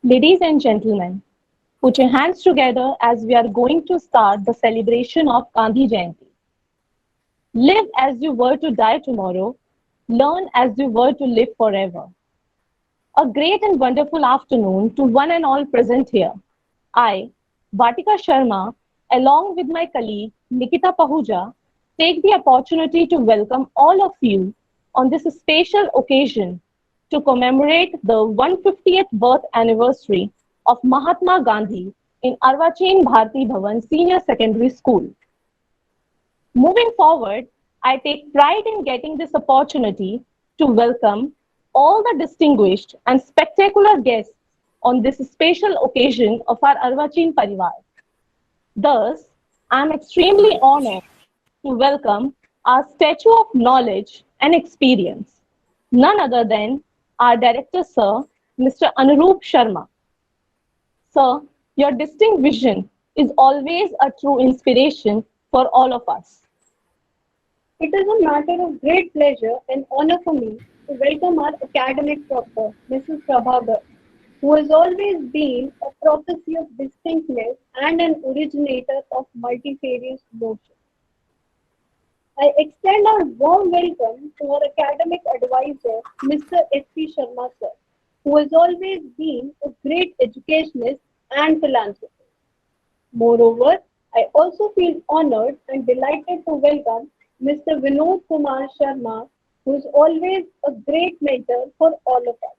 Ladies and gentlemen, put your hands together as we are going to start the celebration of Gandhi Jayanti. Live as you were to die tomorrow, learn as you were to live forever. A great and wonderful afternoon to one and all present here. I, Vatika Sharma, along with my colleague Nikita Pahuja, take the opportunity to welcome all of you on this special occasion to commemorate the 150th birth anniversary of Mahatma Gandhi in Arvachin Bharti Bhavan Senior Secondary School. Moving forward, I take pride in getting this opportunity to welcome all the distinguished and spectacular guests on this special occasion of our Arvachin Parivar. Thus, I am extremely honored to welcome our Statue of Knowledge and Experience, none other than our Director, Sir, Mr. Anurup Sharma. Sir, your distinct vision is always a true inspiration for all of us. It is a matter of great pleasure and honor for me to welcome our academic proctor, Mrs. Prabhagar, who has always been a prophecy of distinctness and an originator of multifarious notions. I extend our warm welcome to our academic advisor, Mr. S.P. Sharma sir, who has always been a great educationist and philanthropist. Moreover, I also feel honored and delighted to welcome Mr. Vinod Kumar Sharma, who is always a great mentor for all of us.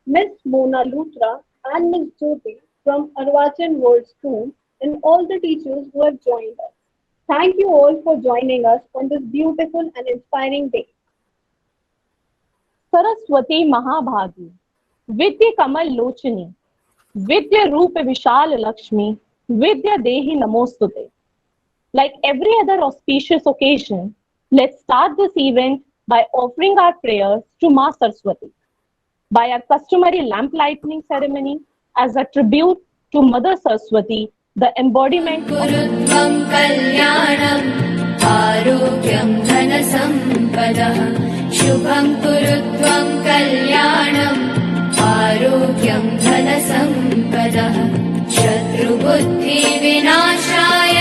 Miss Mona Luthra and Miss Jyoti from Arvachan World School and all the teachers who have joined us. Thank you all for joining us on this beautiful and inspiring day. Saraswati Mahabhagi, Vidya Kamal Lochani, Vidya Rupa Vishal Lakshmi, Vidya Dehi Namostute. Like every other auspicious occasion, let's start this event by offering our prayers to Ma Saraswati. By our customary lamp lighting ceremony as a tribute to Mother Saraswati, the embodiment of गुरुत्वं कल्याणम् आरोग्यं धनसम्पदः शुभं कुरुत्वं कल्याणम् आरोग्यं धनसम्पदः शत्रुबुद्धिविनाशाय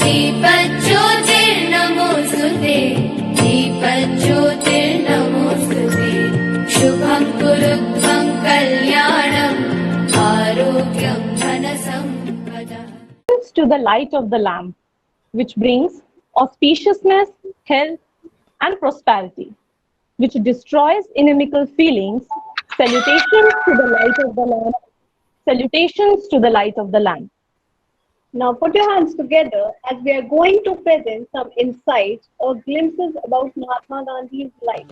दीपज्योतिर्नमोऽस्तुते दीपज्योतिर्नमोऽस्तुते शुभं कुरुत्वं कल्याणम् आरोग्यं धनसम्पदः to the light of the lamp, which brings auspiciousness, health, and prosperity, which destroys inimical feelings. Salutations to the light of the lamp. Salutations to the light of the lamp. Now put your hands together as we are going to present some insights or glimpses about Mahatma Gandhi's life.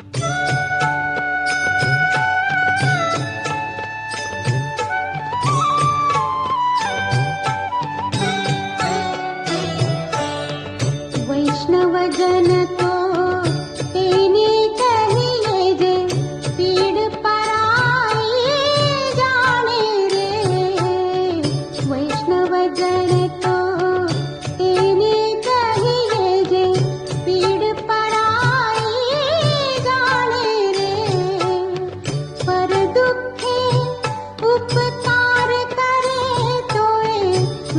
वैष्णव जन तो तेने कहिए जे पीड़ पराई जाने रे वैष्णव जन तो तेने कहिए जे पीड़ पराई जाने रे पर दुखे उपकार करे तोए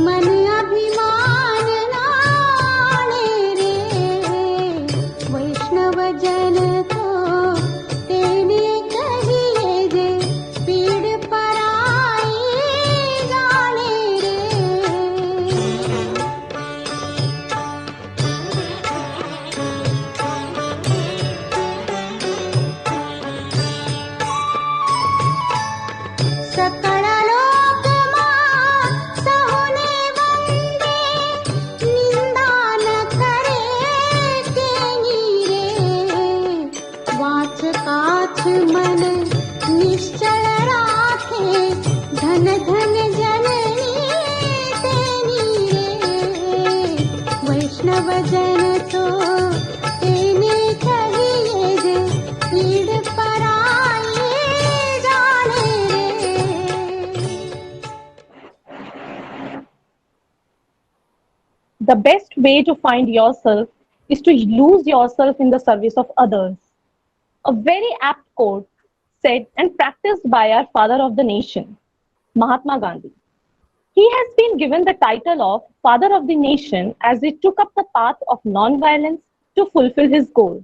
मन अभिमान नाणे रे वैष्णव जन तो तेने कहिए जे पीड़ पराई जाने रे सकळ लोकमा सहुने वंदे निंदा न करे केनी रे वाच काछ मन निश्चल राखे धन धन जननी तेनी रे वैष्णव जन तो तेने कहिए जे पीड़ पराई जाने रे The best way to find yourself is to lose yourself in the service of others. A very apt quote said and practiced by our father of the nation. Mahatma Gandhi. He has been given the title of Father of the Nation as he took up the path of non-violence to fulfill his goals.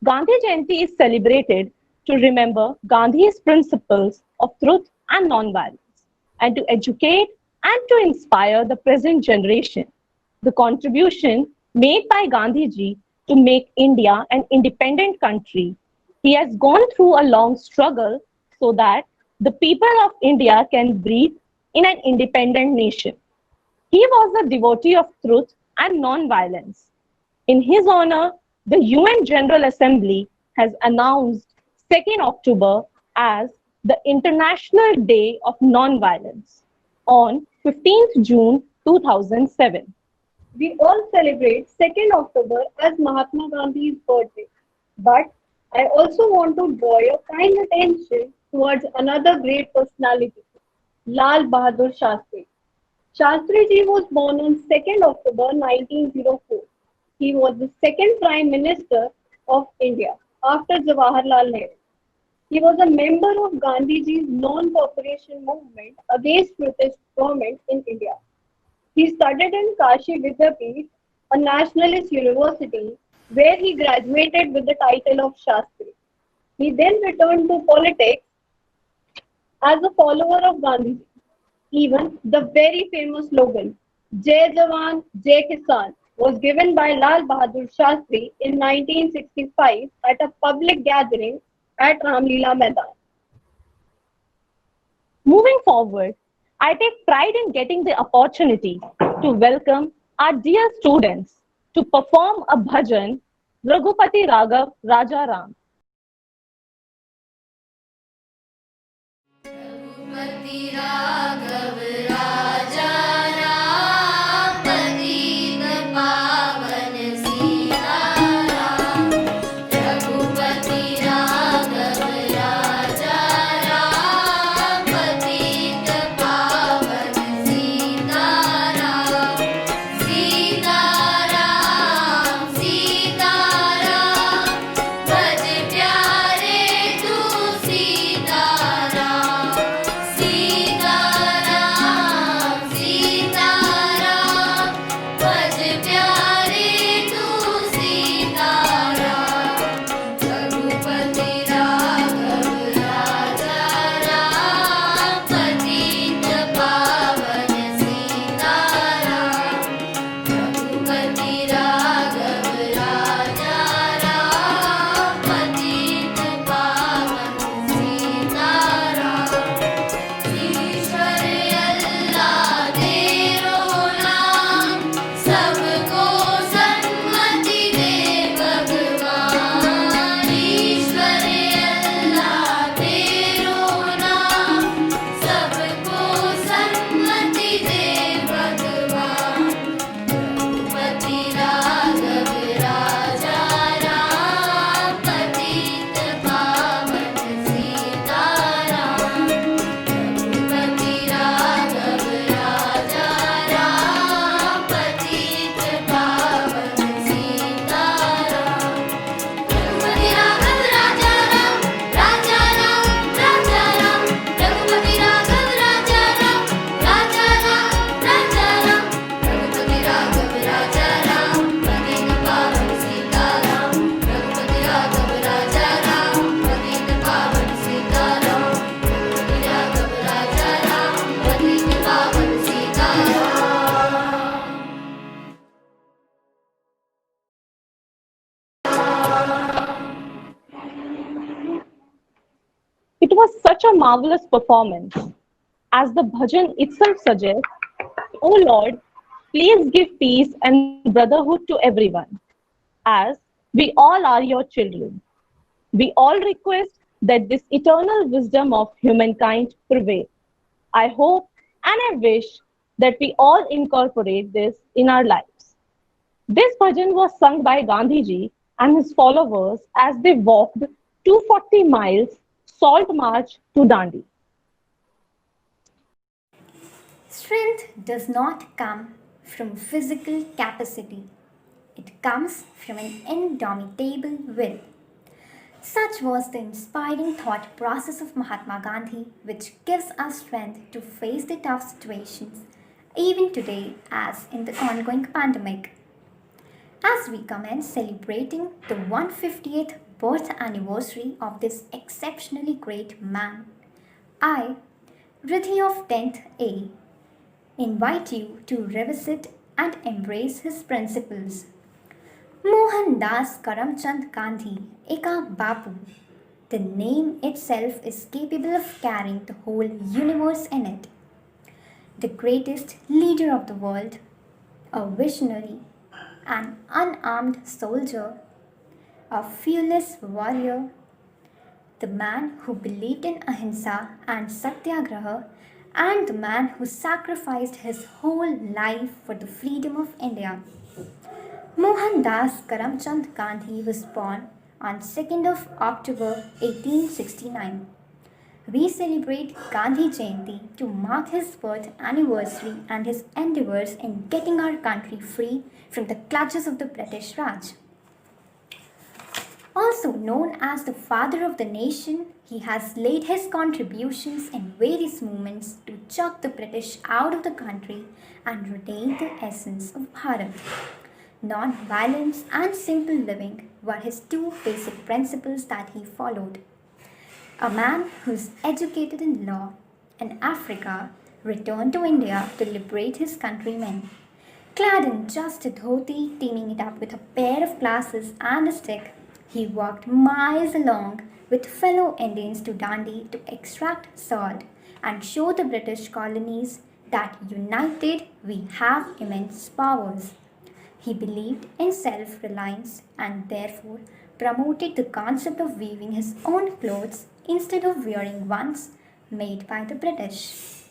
Gandhi Jayanti is celebrated to remember Gandhi's principles of truth and non-violence, and to educate and to inspire the present generation. The contribution made by Gandhiji to make India an independent country. He has gone through a long struggle so that the people of India can breathe in an independent nation. He was a devotee of truth and non-violence. In his honor, the UN General Assembly has announced 2nd October as the International Day of Non-Violence on 15th June 2007. We all celebrate 2nd October as Mahatma Gandhi's birthday. But I also want to draw your kind attention towards another great personality, Lal Bahadur Shastri. Shastri ji was born on 2nd October 1904. He was the second Prime Minister of India after Jawaharlal Nehru. He was a member of Gandhiji's non-cooperation movement against British government in India. He studied in Kashi Vidyapeeth, a nationalist university, where he graduated with the title of Shastri. He then returned to politics as a follower of Gandhiji. Even the very famous slogan, Jai Jawan, Jai Kisan, was given by Lal Bahadur Shastri in 1965 at a public gathering at Ramlila Maidan. Moving forward, I take pride in getting the opportunity to welcome our dear students to perform a bhajan, Raghupati Raghav Raja Ram. Raghupati Raghav राजा राम पतित पावन सीताराम रघुपति राघव राजा राम पतित पावन सीताराम सीताराम सीताराम भज प्यारे तू सीताराम सीताराम सीताराम भज प्यारे तू सीताराम रघुपति राघव राजा राम पतित पावन सीताराम रघुपति राघव राजा राम पतित पावन सीताराम ईश्वर अल्लाह तेरो नाम सबको सन्मति दे भगवान ईश्वर अल्लाह तेरो नाम सबको सन्मति दे भगवान रघुपति राघव राजा राम पतित पावन सीताराम रघुपति राघव राजा राम पतित पावन सीताराम रघुपति राघव राजा राम राजा राम राजा राम रघुपति राघव राजा राम राजा राम राजा राम रघुपति राघव राजा राम पतित पावन सीताराम रघुपति राघव राजा राम पतित पावन सीताराम रघुपति राघव राजा राम पतित पावन Sitaram It was such a marvelous performance. As the bhajan itself suggests, O Lord, please give peace and brotherhood to everyone, as we all are your children. We all request that this eternal wisdom of humankind prevail. I hope and I wish that we all incorporate this in our lives. This bhajan was sung by Gandhiji and his followers as they walked 240 miles salt march to Dandi. Strength does not come from physical capacity, it comes from an indomitable will. Such was the inspiring thought process of Mahatma Gandhi, which gives us strength to face the tough situations, even today, as in the ongoing pandemic. As we commence celebrating the 150th birth anniversary of this exceptionally great man, I, Riddhi of 10th A, invite you to revisit and embrace his principles. Mohandas Karamchand Gandhi, aka Bapu. The name itself is capable of carrying the whole universe in it. The greatest leader of the world, a visionary, an unarmed soldier, a fearless warrior, the man who believed in ahimsa and satyagraha, and the man who sacrificed his whole life for the freedom of India. Mohandas Karamchand Gandhi was born on 2nd of October 1869. We celebrate Gandhi Jayanti to mark his birth anniversary and his endeavors in getting our country free from the clutches of the British Raj. Also known as the father of the nation, he has laid his contributions in various movements to chuck the British out of the country and retain the essence of Bharat. Non-violence and simple living were his two basic principles that he followed. A man who is educated in law in Africa returned to India to liberate his countrymen. Clad in just a dhoti, teaming it up with a pair of glasses and a stick, he walked miles along with fellow Indians to Dandi to extract salt and show the British colonies that united we have immense powers. He believed in self-reliance and therefore promoted the concept of weaving his own clothes instead of wearing ones made by the British.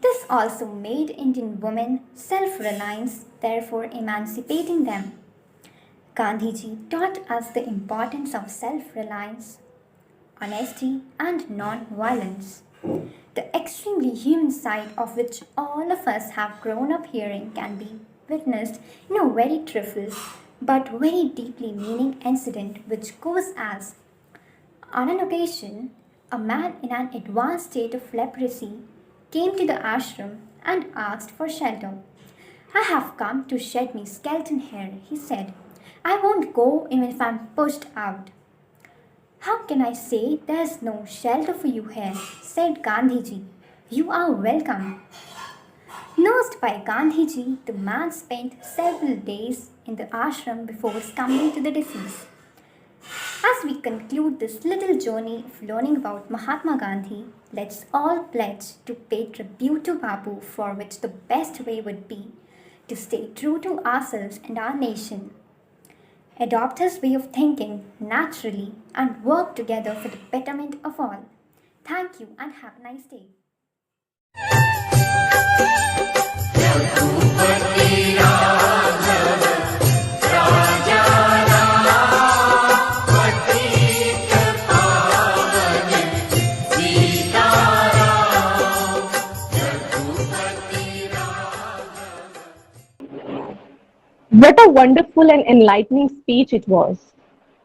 This also made Indian women self-reliant, therefore emancipating them. Gandhiji taught us the importance of self-reliance, honesty and non-violence, the extremely human side of which all of us have grown up hearing can be witnessed in a very trivial but very deeply meaning incident which goes as: on an occasion, a man in an advanced state of leprosy came to the ashram and asked for shelter. "I have come to shed me skeleton hair," he said. "I won't go even if I'm pushed out." "How can I say there's no shelter for you here?" said Gandhiji. "You are welcome." Nursed by Gandhiji, the man spent several days in the ashram before succumbing to the disease. As we conclude this little journey of learning about Mahatma Gandhi, let's all pledge to pay tribute to Bapu, for which the best way would be to stay true to ourselves and our nation, adopt his way of thinking naturally, and work together for the betterment of all. Thank you and have a nice day. What a wonderful and enlightening speech it was.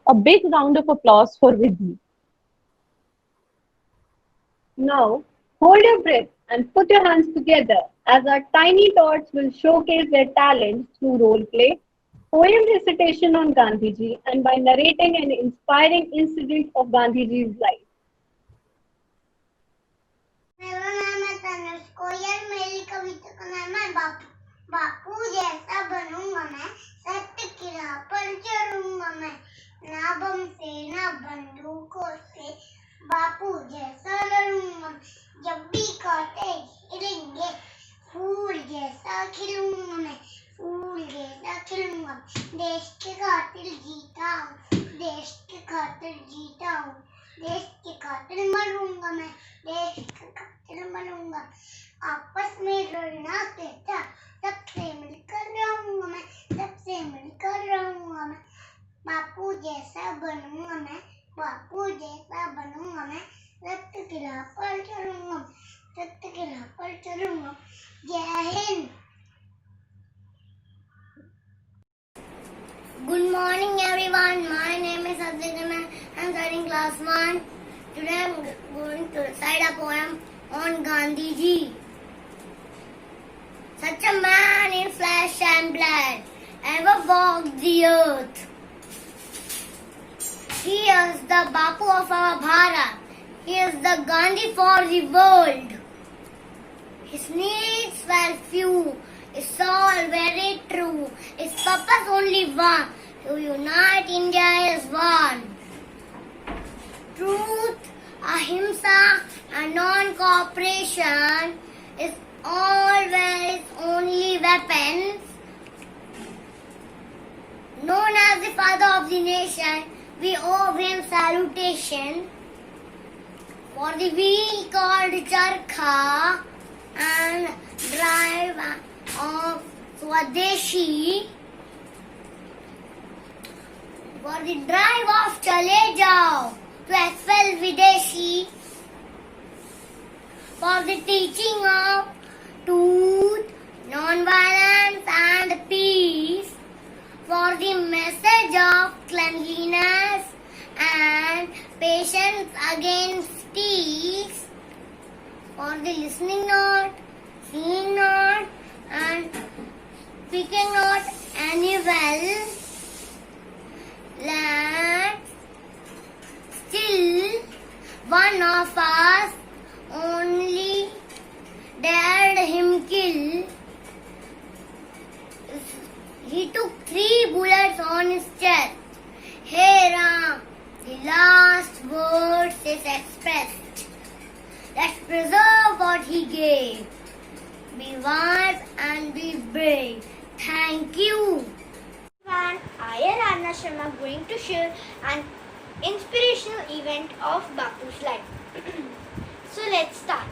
A big round of applause for Riddhi. Now, hold your breath and put your hands together as our tiny tots will showcase their talents through role play, poem recitation on Gandhiji, and by narrating an inspiring incident of Gandhiji's life. मेरा नाम है तनुष कोयल। मेरी कविता का नाम है बापू। बापू जैसा बनूंगा मैं, सत्य की राह पर चलूंगा मैं, ना बम से ना बंदूकों से, बापू जैसा लड़ूंगा मैं। जब भी कांटे घिरेंगे, फूल जैसा खिलूंगा मैं, फूल जैसा खिलूंगा। देश के खातिर जीता हूँ, देश के खातिर जीता हूँ, देश के खातिर मरूंगा मैं, देश के खातिर मरूंगा। आपस में लड़ना कहता, सबसे मिलकर रहूंगा मैं, सबसे मिलकर रहूंगा मैं। बापू जैसा बनूंगा मैं, बापू जैसा बनूंगा मैं, सत्य की राह पर चलूंगा, सत्य की राह पर चलूंगा। जय Hind. Good morning everyone. My name is Abdul. class 1. Today I am going to recite a poem on Gandhi ji. Such a man in flesh and blood ever walked the earth. He is the Bapu of our Bharat. He is the Gandhi for the world. His needs were few, his soul very true, his purpose only one, to unite India is one. Truth, ahimsa and non-cooperation is always only weapons. Known as the father of the nation, we owe him salutation. For the wheel called Charkha and drive of Swadeshi, for the drive of Chale Jao to expel Videshi, for the teaching of truth, non-violence and peace, for the message of cleanliness and patience against disease, for the listening not, seeing not, and speaking not any well, that still one of us only dared him kill. He took 3 bullets on his chest. Hey Ram, the last words is expressed. Let's preserve what he gave. Be wise and be brave. Thank you. Everyone, I am Anna Sharma going to share an inspirational event of Bapu's life. So let's start.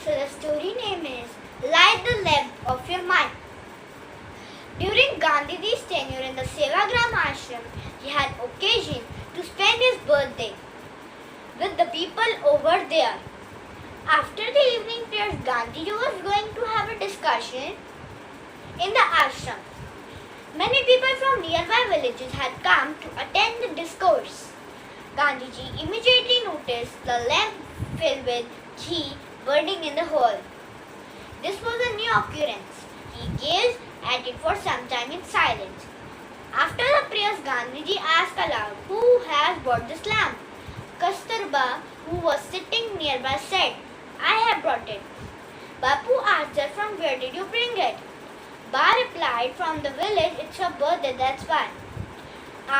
So the story name is Light the Lamp of Your Mind. During Gandhiji's tenure in the Sevagram ashram, he had occasion to spend his birthday with the people over there. After the evening prayers, Gandhiji was going to have a discussion in the ashram. Many people from nearby villages had come to attend the discourse. Gandhiji immediately noticed the lamp filled with ghee burning in the hall. This was a new occurrence. He gazed at it for some time in silence. After the prayers, Gandhiji asked aloud, "Who has brought this lamp?" Kasturba, who was sitting nearby, said, "I have brought it." Bapu asked her, "From where did you bring it?" Ba replied, "From the village, it's her birthday, that's why."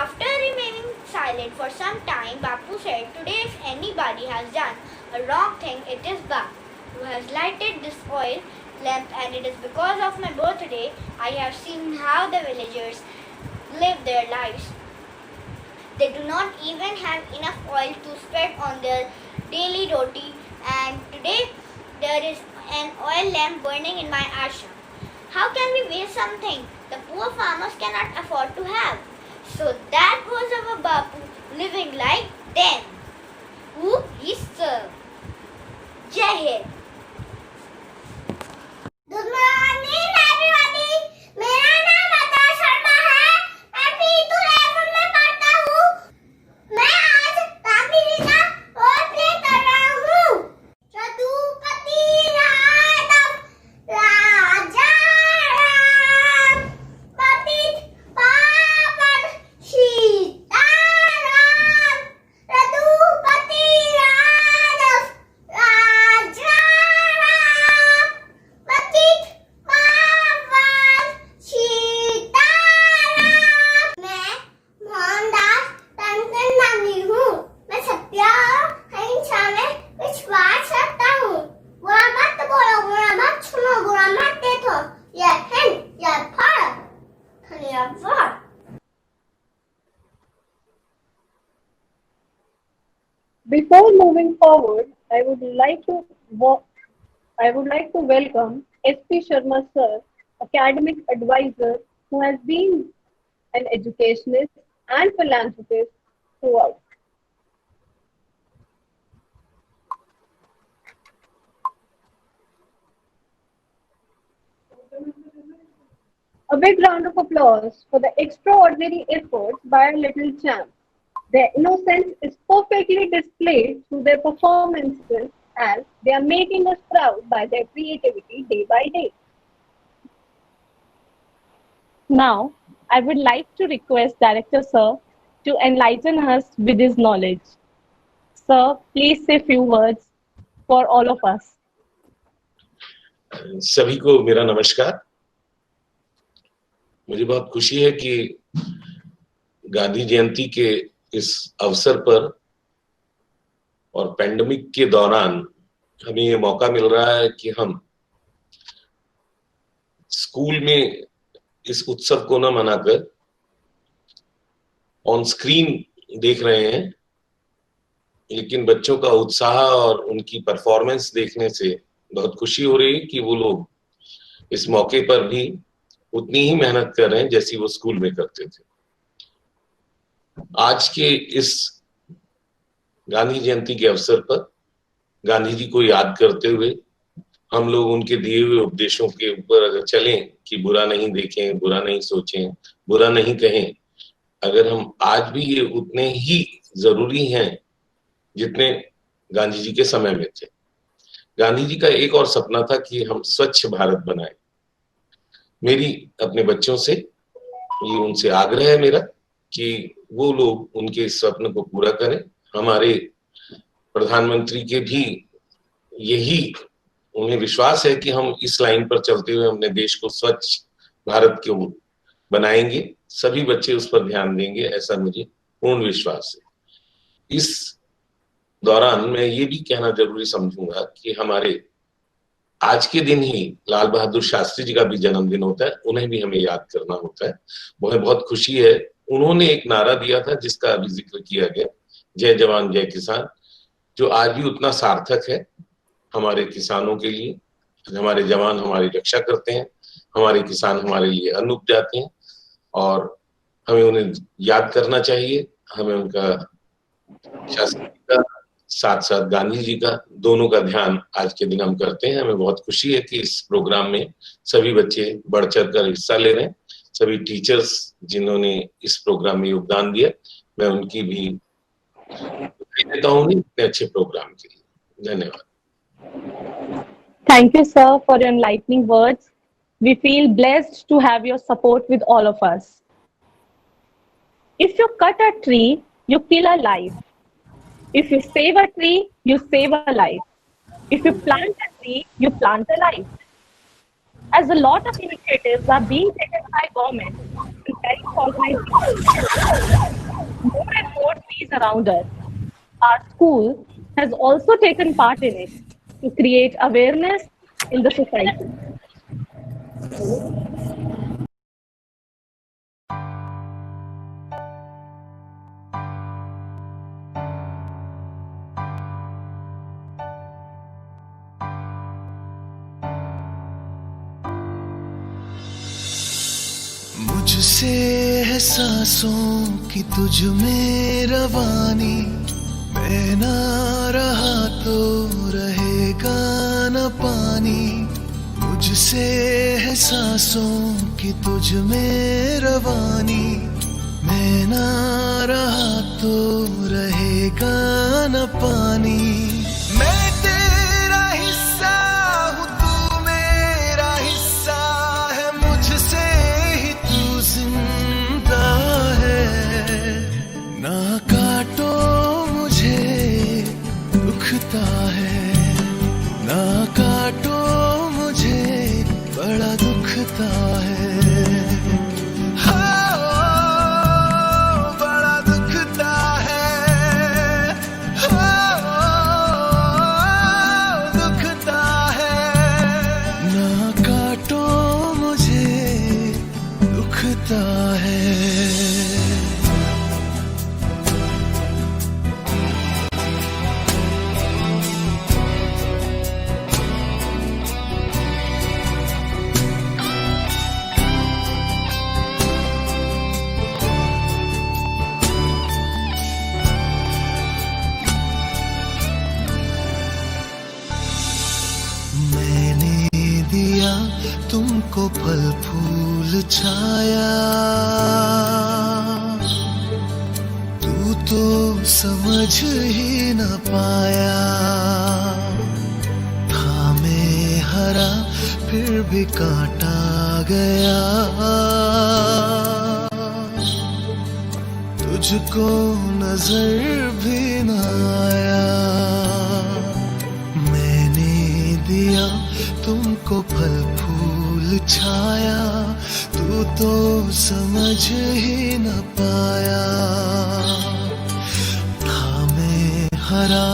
After remaining silent for some time, Bapu said, "Today if anybody has done a wrong thing, it is Ba, who has lighted this oil lamp, and it is because of my birthday I have seen how the villagers live their lives. They do not even have enough oil to spread on their daily roti, and today there is an oil lamp burning in my ashram. How can we waste something the poor farmers cannot afford to have?" So that was our Bapu, living like them, who he served. Jai Hind. Good morning everybody. मेरा नाम अता शर्मा है. मैं P2 level में पढ़ता हूँ. मैं आज रामलीला का रोल प्ले कर रहा हूँ. रघुपति राघव राजा राम, पतित पावन सीताराम. रघुपति राघव राजा राम, पतित पावन सीताराम. मैं मोहनदास टंडन नामी हूँ. मैं सत्य और अहिंसा में विश्वास रखता हूँ. बुरा मत बोलो, बुरा मत सुनो, बुरा मत देखो. यह हिंद, यह भारत. धन्यवाद. Before moving forward, I would like to welcome S.P. Sharma sir, academic advisor who has been an educationist and philanthropist throughout. A big round of applause for the extraordinary efforts by our little champ. Their innocence is perfectly displayed through their performances as they are making us proud by their creativity day by day. Now, I would like to request Director Sir to enlighten us with his knowledge. Sir, please say few words for all of us. सभी को मेरा नमस्कार। मुझे बहुत खुशी है कि गांधी जयंती के इस अवसर पर और पैंडेमिक के दौरान हमें ये मौका मिल रहा है कि हम स्कूल में इस उत्सव को न मनाकर ऑन स्क्रीन देख रहे हैं, लेकिन बच्चों का उत्साह और उनकी परफॉर्मेंस देखने से बहुत खुशी हो रही है कि वो लोग इस मौके पर भी उतनी ही मेहनत कर रहे हैं जैसी वो स्कूल में करते थे। आज के इस गांधी जयंती के अवसर पर गांधी जी को याद करते हुए हम लोग उनके दिए हुए उपदेशों के ऊपर अगर चलें कि बुरा नहीं देखें, बुरा नहीं सोचें, बुरा नहीं कहें, अगर हम आज भी ये उतने ही जरूरी हैं जितने गांधी जी के समय में थे। गांधी जी का एक और सपना था कि हम स्वच्छ भारत बनाएं। मेरी अपने बच्चों से ये उनसे आग्रह है मेरा कि वो लोग उनके इस स्वप्न को पूरा करें। हमारे प्रधानमंत्री के भी यही उन्हें विश्वास है कि हम इस लाइन पर चलते हुए अपने देश को स्वच्छ भारत को बनाएंगे, सभी बच्चे उस पर ध्यान देंगे, ऐसा मुझे पूर्ण विश्वास है। इस दौरान मैं ये भी कहना जरूरी समझूंगा कि हमारे आज के दिन ही लाल बहादुर शास्त्री जी का भी जन्मदिन होता है, उन्हें भी हमें याद करना होता है। मुझे बहुत खुशी है, उन्होंने एक नारा दिया था जिसका अभी जिक्र किया गया, जय जवान जय किसान, जो आज भी उतना सार्थक है हमारे किसानों के लिए। हमारे जवान हमारी रक्षा करते हैं, हमारे किसान हमारे लिए अन्न उपजाते हैं और हमें उन्हें याद करना चाहिए। हमें उनका शास्त्री का साथ साथ गांधी जी का दोनों का ध्यान आज के दिन हम करते हैं। हमें बहुत खुशी है कि इस प्रोग्राम में सभी बच्चे बढ़ चढ़ कर हिस्सा ले रहे हैं। सभी टीचर्स जिन्होंने इस प्रोग्राम में योगदान दिया, मैं उनकी भी बधाई देता हूँ इतने अच्छे प्रोग्राम के लिए। धन्यवाद। Thank you, sir, for your enlightening words. We feel blessed to have your support with all of us. If you cut a tree, you kill a life. If you save a tree, you save a life. If you plant a tree, you plant a life. As a lot of initiatives are being taken by government and various organizations, more and more trees around us, our school has also taken part in it to create awareness in the society. मुझसे है सांसों की तुझ में रवानी, मैं ना रहा तो रहेगा न पानी। मुझसे है सांसों की तुझ में रवानी, मैं ना रहा तो रहेगा न पानी। मैं तेरा हिस्सा हूँ, तू मेरा हिस्सा है, मुझसे ही तू जिंदा है। ना काटो मुझे दुखता है, ना काटो मुझे बड़ा दुखता है। हाँ, बड़ा दुखता है, हाँ, दुखता है। ना काटो मुझे दुखता है। दिया तुमको फल फूल छाया, तू तो समझ ही न पाया, था मैं हरा फिर भी काटा गया, तुझको नजर भी न आया। मैंने दिया तुमको फल फूल छाया, तू तो समझ ही न पाया, था मैं हरा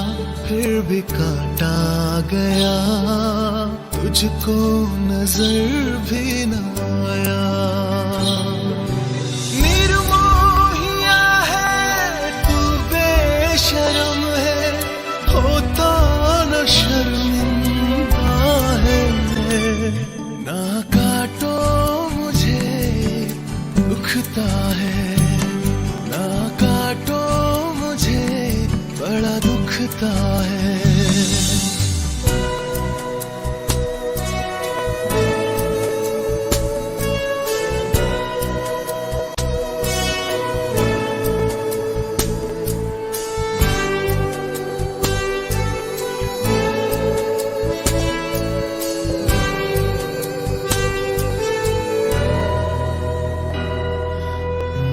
फिर भी काटा गया, तुझको नजर भी न आया। निर्मोहिया है तू, बेशरम है, होता न शर्मिंदा है, ना काटो मुझे दुखता है, ना काटो मुझे बड़ा दुखता है।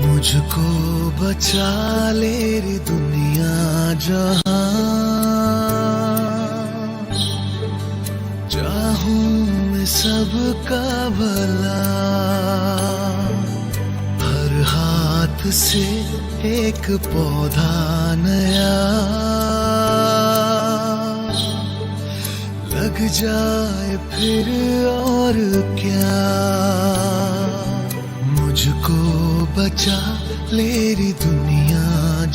मुझको बचा ले रे दुनिया जहां, चाहूं मैं सबका भला, हर हाथ से एक पौधा नया लग जाए फिर और क्या, मुझको बचा ले रे दुनिया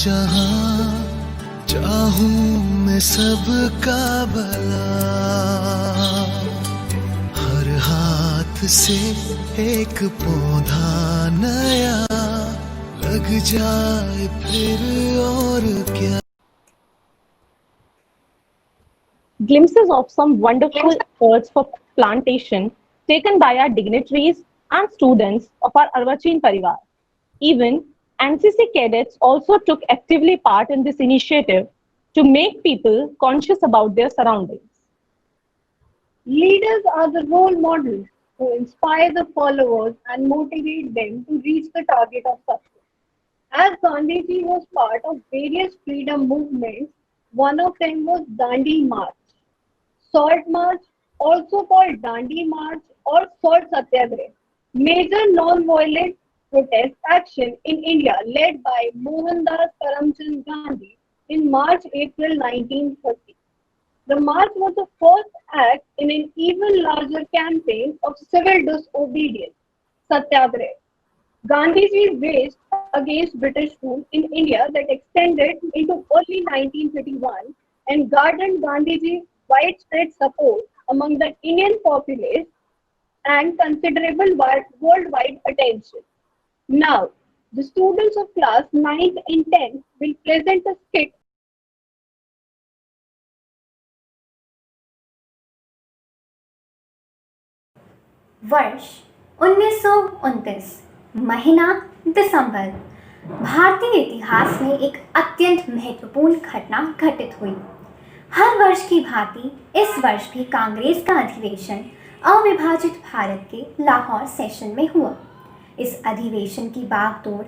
जहां, चाहूं मैं सबका भला, हर हाथ से एक पौधा नया लग जाए फिर और क्या। Glimpses of some wonderful efforts for plantation taken by our dignitaries and students of our Arvachin Parivar. Even NCC cadets also took actively part in this initiative to make people conscious about their surroundings. Leaders are the role models who inspire the followers and motivate them to reach the target of success. As Gandhiji was part of various freedom movements, one of them was Dandi March. Salt March, also called Dandi March or Salt Satyagrah, major non-violent protest action in India led by Mohandas Karamchand Gandhi in March-April 1930. The march was the first act in an even larger campaign of civil disobedience, Satyagrah. Gandhiji waged against British rule in India that extended into early 1931 and garnered Gandhiji widespread support among the Indian populace and considerable worldwide attention. Now, the students of class 9th and 10th will present a skit. वर्ष 1929, महीना दिसंबर। भारतीय इतिहास में एक अत्यंत महत्वपूर्ण घटना घटित हुई। हर वर्ष की भांति इस वर्ष भी कांग्रेस का अधिवेशन अविभाजित भारत के लाहौर सेशन में हुआ। इस अधिवेशन की बागडोर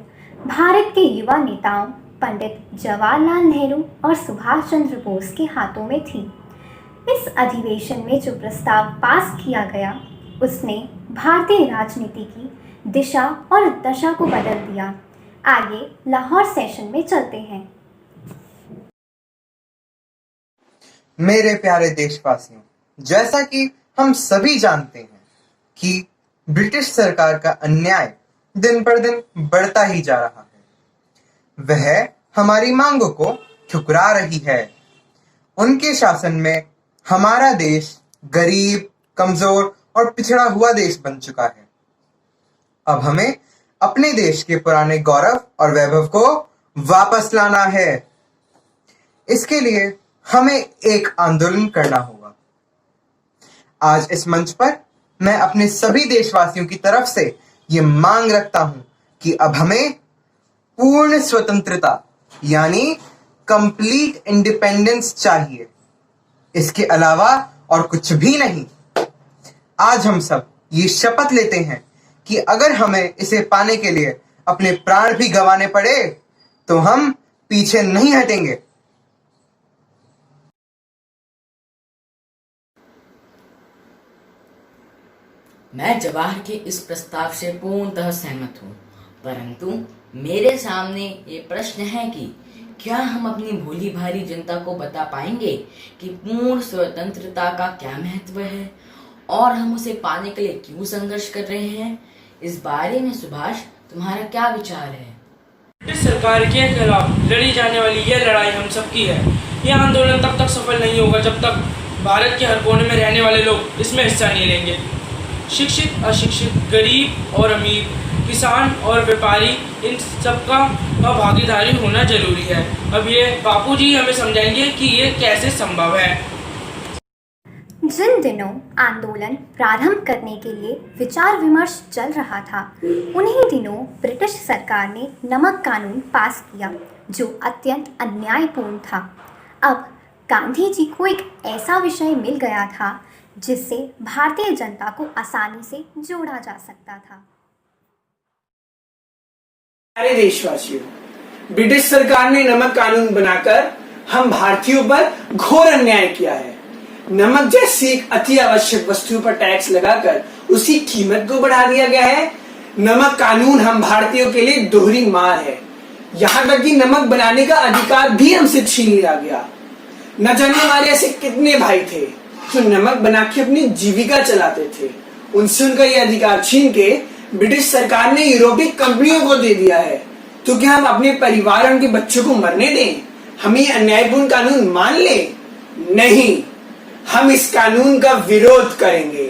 भारत के युवा नेताओं पंडित जवाहरलाल नेहरू और सुभाष चंद्र बोस के हाथों में थी। इस अधिवेशन में जो प्रस्ताव पास किया गया उसने भारतीय राजनीति की दिशा और दशा को बदल दिया। आगे लाहौर सेशन में चलते हैं। मेरे प्यारे देशवासियों, जैसा कि हम सभी जानते हैं कि ब्रिटिश सरकार का अन्याय दिन पर दिन बढ़ता ही जा रहा है। वह हमारी मांगों को ठुकरा रही है। उनके शासन में हमारा देश गरीब, कमजोर और पिछड़ा हुआ देश बन चुका है। अब हमें अपने देश के पुराने गौरव और वैभव को वापस लाना है। इसके लिए हमें एक आंदोलन करना होगा। आज इस मंच पर मैं अपने सभी देशवासियों की तरफ से ये मांग रखता हूं कि अब हमें पूर्ण स्वतंत्रता यानी कंप्लीट इंडिपेंडेंस चाहिए, इसके अलावा और कुछ भी नहीं। आज हम सब ये शपथ लेते हैं कि अगर हमें इसे पाने के लिए अपने प्राण भी गंवाने पड़े तो हम पीछे नहीं हटेंगे। मैं जवाहर के इस प्रस्ताव से पूर्णतः सहमत हूँ, परंतु मेरे सामने ये प्रश्न है कि क्या हम अपनी भोली भाली जनता को बता पाएंगे कि पूर्ण स्वतंत्रता का क्या महत्व है और हम उसे पाने के लिए क्यों संघर्ष कर रहे हैं। इस बारे में सुभाष, तुम्हारा क्या विचार है? ब्रिटिश सरकार के खिलाफ लड़ी जाने वाली यह लड़ाई हम सबकी है। यह आंदोलन तब तक सफल नहीं होगा जब तक भारत के हर कोने में रहने वाले लोग इसमें हिस्सा नहीं लेंगे। शिक्षित, अशिक्षित, गरीब और अमीर, किसान और व्यापारी, इन सबका भागीदारी होना जरूरी है। अब ये बापूजी हमें समझाएंगे कि ये कैसे संभव है। जिन दिनों आंदोलन प्रारंभ करने के लिए विचार विमर्श चल रहा था, उन्हीं दिनों ब्रिटिश सरकार ने नमक कानून पास किया, जो अत्यंत अन्यायपूर्ण था। अब गांधी जी को एक ऐसा विषय मिल गया था जिससे भारतीय जनता को आसानी से जोड़ा जा सकता था। प्यारे देशवासियों, ब्रिटिश सरकार ने नमक कानून बनाकर हम भारतीयों पर घोर अन्याय किया है। नमक जैसी एक अति आवश्यक वस्तु पर टैक्स लगाकर उसकी कीमत को बढ़ा दिया गया है। नमक कानून हम भारतीयों के लिए दोहरी मार है। यहाँ तक कि नमक बनाने का अधिकार भी हमसे छीन लिया गया। न जाने हमारे ऐसे कितने भाई थे जो नमक बना के अपनी जीविका चलाते थे। उनसे उनका यह अधिकार छीन के ब्रिटिश सरकार ने यूरोपीय कंपनियों को दे दिया है। तो क्या हम अपने परिवार और उनके बच्चों को मरने दें? हम ये अन्यायपूर्ण कानून मान लें? नहीं, हम इस कानून का विरोध करेंगे।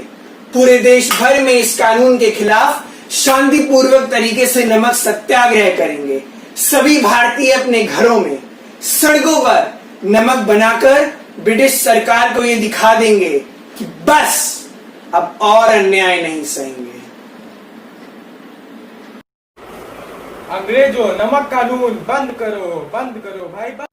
पूरे देश भर में इस कानून के खिलाफ शांतिपूर्वक तरीके से नमक सत्याग्रह करेंगे। सभी भारतीय अपने घरों में, सड़कों पर नमक बनाकर ब्रिटिश सरकार को ये दिखा देंगे कि बस अब और अन्याय नहीं सहेंगे। अंग्रेजों, नमक कानून बंद करो भाई बंद।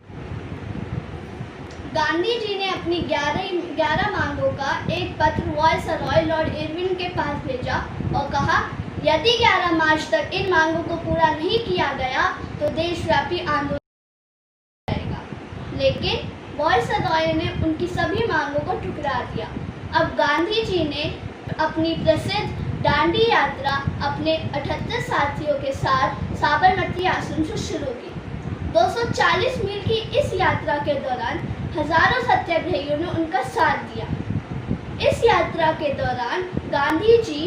गांधी जी ने अपनी 11 मांगों का एक पत्र वायसरॉय लॉर्ड इरविन के पास भेजा और कहा, यदि 11 मार्च तक इन मांगों को पूरा नहीं किया गया तो देशव्यापी आंदोलन जाएगा। लेकिन वायसरॉय ने उनकी सभी मांगों को ठुकरा दिया। अब गांधी जी ने अपनी प्रसिद्ध दांडी यात्रा अपने 78 साथियों के साथ साबरमती आश्रम से शुरू की। 240 मील की इस यात्रा के दौरान हजारों सत्याग्रहियों ने उनका साथ दिया। इस यात्रा के दौरान गांधी जी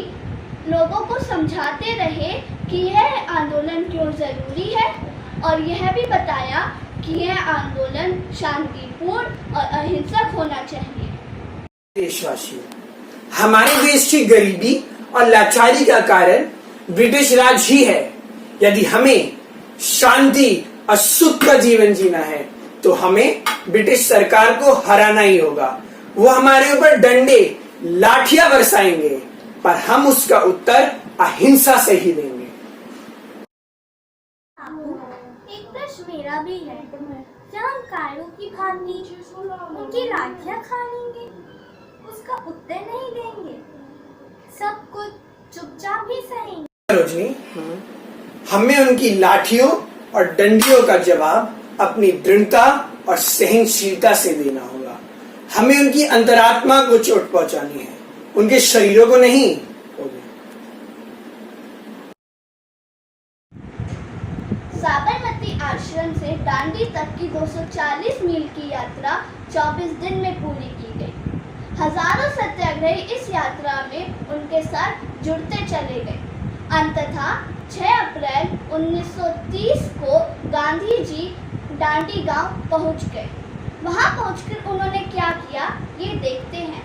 लोगों को समझाते रहे कि यह आंदोलन क्यों जरूरी है और यह भी बताया कि यह आंदोलन शांतिपूर्ण और अहिंसक होना चाहिए। देशवासियों, हमारे देश की गरीबी और लाचारी का कारण ब्रिटिश राज ही है। यदि हमें शांति और सुख का जीवन जीना है तो हमें ब्रिटिश सरकार को हराना ही होगा। वो हमारे ऊपर डंडे, लाठियां बरसाएंगे, पर हम उसका उत्तर अहिंसा से ही देंगे। एक प्रश्न मेरा भी है, क्या हम कायरों की भांति उनकी लाठियां खा लेंगे, उसका उत्तर नहीं देंगे, सब कुछ चुपचाप ही सहेंगे? रोजनी, हमें उनकी लाठियों और डंडियों का जवाब अपनी दृढ़ता और सहनशीलता से देना होगा। हमें उनकी अंतरात्मा को चोट पहुंचानी है, उनके शरीरों को नहीं। साबरमती आश्रम से दांडी तक की 240 मील की यात्रा 24 दिन में पूरी की गई। हजारों सत्याग्रही इस यात्रा में उनके साथ जुड़ते चले गए। अंततः 6 अप्रैल 1930 को गांधी जी दांडी गांव पहुंच गए। वहां पहुंचकर उन्होंने क्या किया, ये देखते हैं।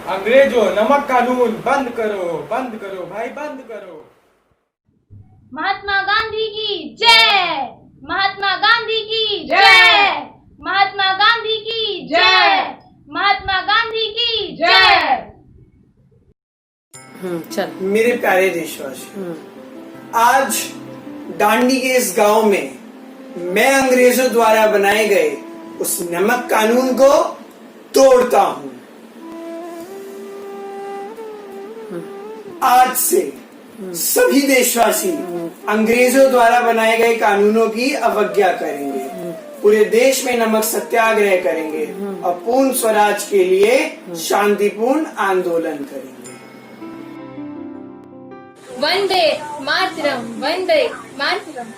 अंग्रेजों, नमक कानून बंद करो भाई बंद करो। महात्मा गांधी की जय, महात्मा गांधी की जय, महात्मा गांधी की जय, महात्मा गांधी की जय। मेरे प्यारे देशवासियों, आज दांडी के इस गांव में मैं अंग्रेजों द्वारा बनाए गए उस नमक कानून को तोड़ता हूं। आज से सभी देशवासी अंग्रेजों द्वारा बनाए गए कानूनों की अवज्ञा करेंगे, पूरे देश में नमक सत्याग्रह करेंगे और पूर्ण स्वराज के लिए शांतिपूर्ण आंदोलन करेंगे। वंदे मातरम, वंदे मातरम।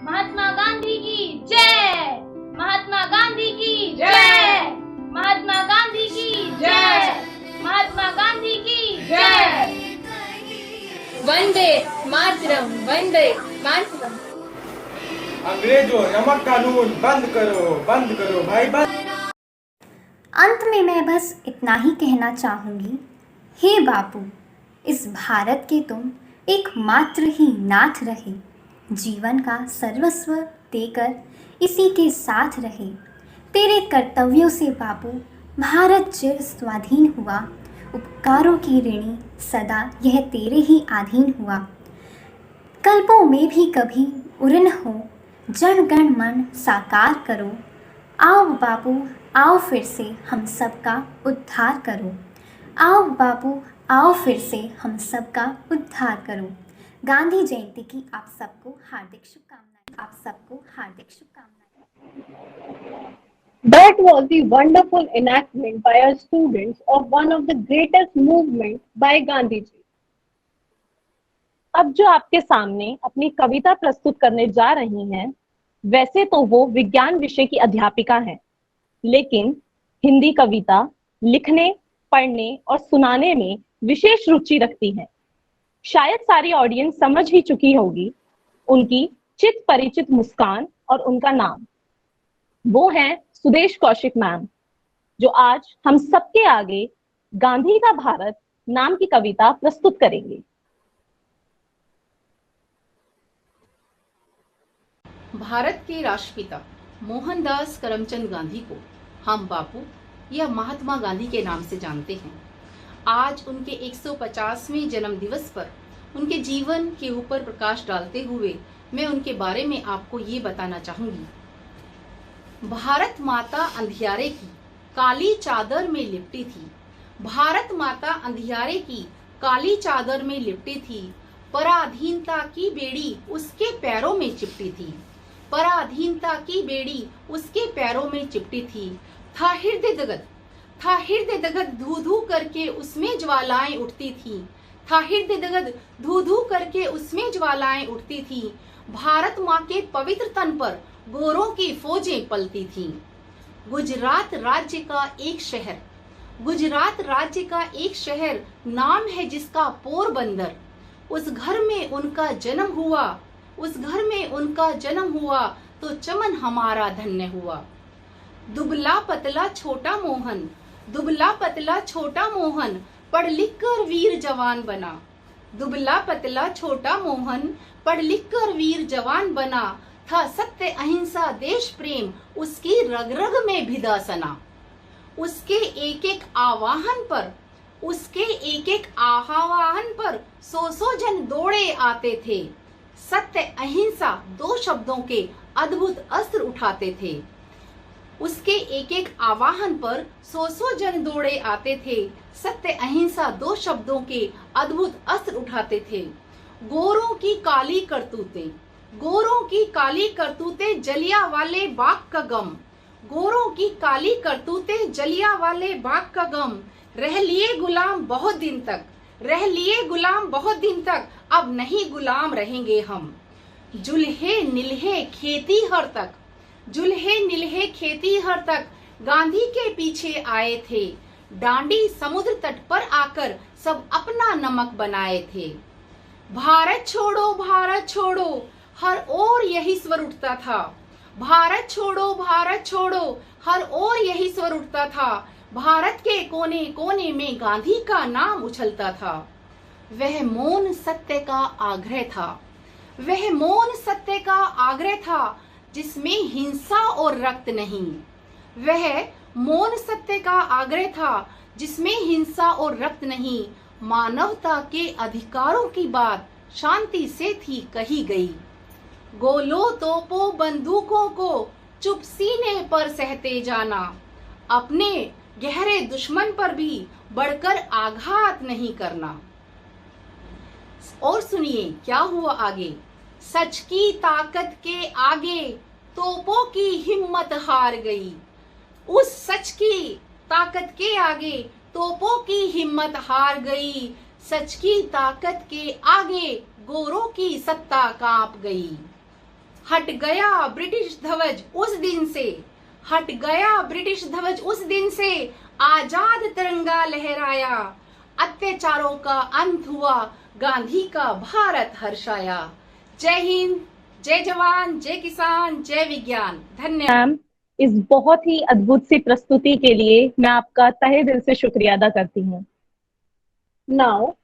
महात्मा गांधी की जय, महात्मा गांधी की जय, महात्मा गांधी की जय, महात्मा गांधी की जय। वंदे मातरम, वंदे मातरम। अंग्रेजों नमक कानून बंद करो भाई बंद। अंत में मैं बस इतना ही कहना चाहूँगी, हे बापू, इस भारत के तुम एकमात्र ही नाथ रहे, जीवन का सर्वस्व देकर इसी के साथ रहे। तेरे कर्तव्यों से बापू भारत चिर स्वाधीन हुआ, उपकारों की ऋणी सदा यह तेरे ही अधीन हुआ। कल्पों में भी कभी उड़न हो, जन गण मन साकार करो। आओ बापू आओ, फिर से हम सबका उद्धार करो। आओ बापू आओ, फिर से हम सबका उद्धार करो। गांधी जयंती की आप सबको हार्दिक शुभकामनाएं, आप सबको हार्दिक शुभकामनाएं। That was the wonderful enactment by our students of one of the greatest movements by Gandhi ji. अब जो आपके सामने अपनी कविता प्रस्तुत करने जा रही हैं, वैसे तो वो विज्ञान विषय की अध्यापिका हैं, लेकिन हिंदी कविता लिखने, पढ़ने और सुनाने में विशेष रुचि रखती हैं। शायद सारी ऑडियंस समझ ही चुकी होगी उनकी चित परिचित मुस्कान और उनका नाम। वो हैं सुदेश कौशिक मैम, जो आज हम सबके आगे गांधी का भारत नाम की कविता प्रस्तुत करेंगे। भारत के राष्ट्रपिता मोहनदास करमचंद गांधी को हम बापू या महात्मा गांधी के नाम से जानते हैं। आज उनके 150वें जन्म दिवस पर उनके जीवन के ऊपर प्रकाश डालते हुए मैं उनके बारे में आपको ये बताना चाहूंगी। भारत माता अंधियारे की काली चादर में लिपटी थी, भारत माता अंधियारे की काली चादर में लिपटी थी। पराधीनता की बेड़ी उसके पैरों में चिपटी थी, पराधीनता की बेड़ी उसके पैरों में चिपटी थी। था हृदय दगद धू धू करके उसमें ज्वालाएं उठती थी, था हृदय दगद धू धू करके उसमें ज्वालाएं उठती थी। भारत माँ के पवित्र तन पर गोरों की फौजें पलती थीं। गुजरात राज्य का एक शहर, गुजरात राज्य का एक शहर नाम है जिसका पोरबंदर। उस घर में उनका जन्म हुआ, उस घर में उनका जन्म हुआ तो चमन हमारा धन्य हुआ। दुबला पतला छोटा मोहन, दुबला पतला छोटा मोहन पढ़ लिख कर वीर जवान बना। दुबला पतला छोटा मोहन पढ़ लिख कर वीर जवान बना। था सत्य अहिंसा देश प्रेम उसकी रग रग में भिदा सना। उसके एक एक आवाहन पर, उसके एक एक आह्वान पर सौ सौ जन दौड़े आते थे। सत्य अहिंसा दो शब्दों के अद्भुत अस्त्र उठाते थे। उसके एक एक आवाहन पर सौ सौ जन दौड़े आते थे। सत्य अहिंसा दो शब्दों के अद्भुत अस्त्र उठाते थे। गोरों की काली करतूतें, गोरों की काली करतूतें जलिया वाले बाग का गम। गोरों की काली करतूतें जलिया वाले बाग का गम। रह लिए गुलाम बहुत दिन तक, रह लिए गुलाम बहुत दिन तक, अब नहीं गुलाम रहेंगे हम। जुल्हे निल्हे खेती हर तक, जुल्हे निल्हे खेती हर तक गांधी के पीछे आए थे। डांडी समुद्र तट पर आकर सब अपना नमक बनाए थे। भारत छोड़ो हर ओर यही स्वर उठता था। भारत छोड़ो हर ओर यही स्वर उठता था। भारत के कोने कोने में गांधी का नाम उछलता था। वह मौन सत्य का आग्रह था, वह मौन सत्य का आग्रह था जिसमें हिंसा और रक्त नहीं। वह मौन सत्य का आग्रह था जिसमें हिंसा और रक्त नहीं। मानवता के अधिकारों की बात शांति से थी कही गई। गोलों तोपों बंदूकों को चुप सीने पर सहते जाना, अपने गहरे दुश्मन पर भी बढ़कर आघात नहीं करना। और सुनिए क्या हुआ आगे। सच की ताकत के आगे तोपों की हिम्मत हार गई। उस सच की ताकत के आगे तोपों की हिम्मत हार गई। सच की ताकत के आगे गोरों की सत्ता कांप गई। हट गया ब्रिटिश ध्वज उस दिन से, हट गया ब्रिटिश ध्वज उस दिन से, आजाद तिरंगा लहराया। अत्याचारों का अंत हुआ, गांधी का भारत हर्षाया। जय हिंद, जय जवान, जय किसान, जय विज्ञान। धन्यवाद। मैम, इस बहुत ही अद्भुत सी प्रस्तुति के लिए मैं आपका तहे दिल से शुक्रिया अदा करती हूँ। Now,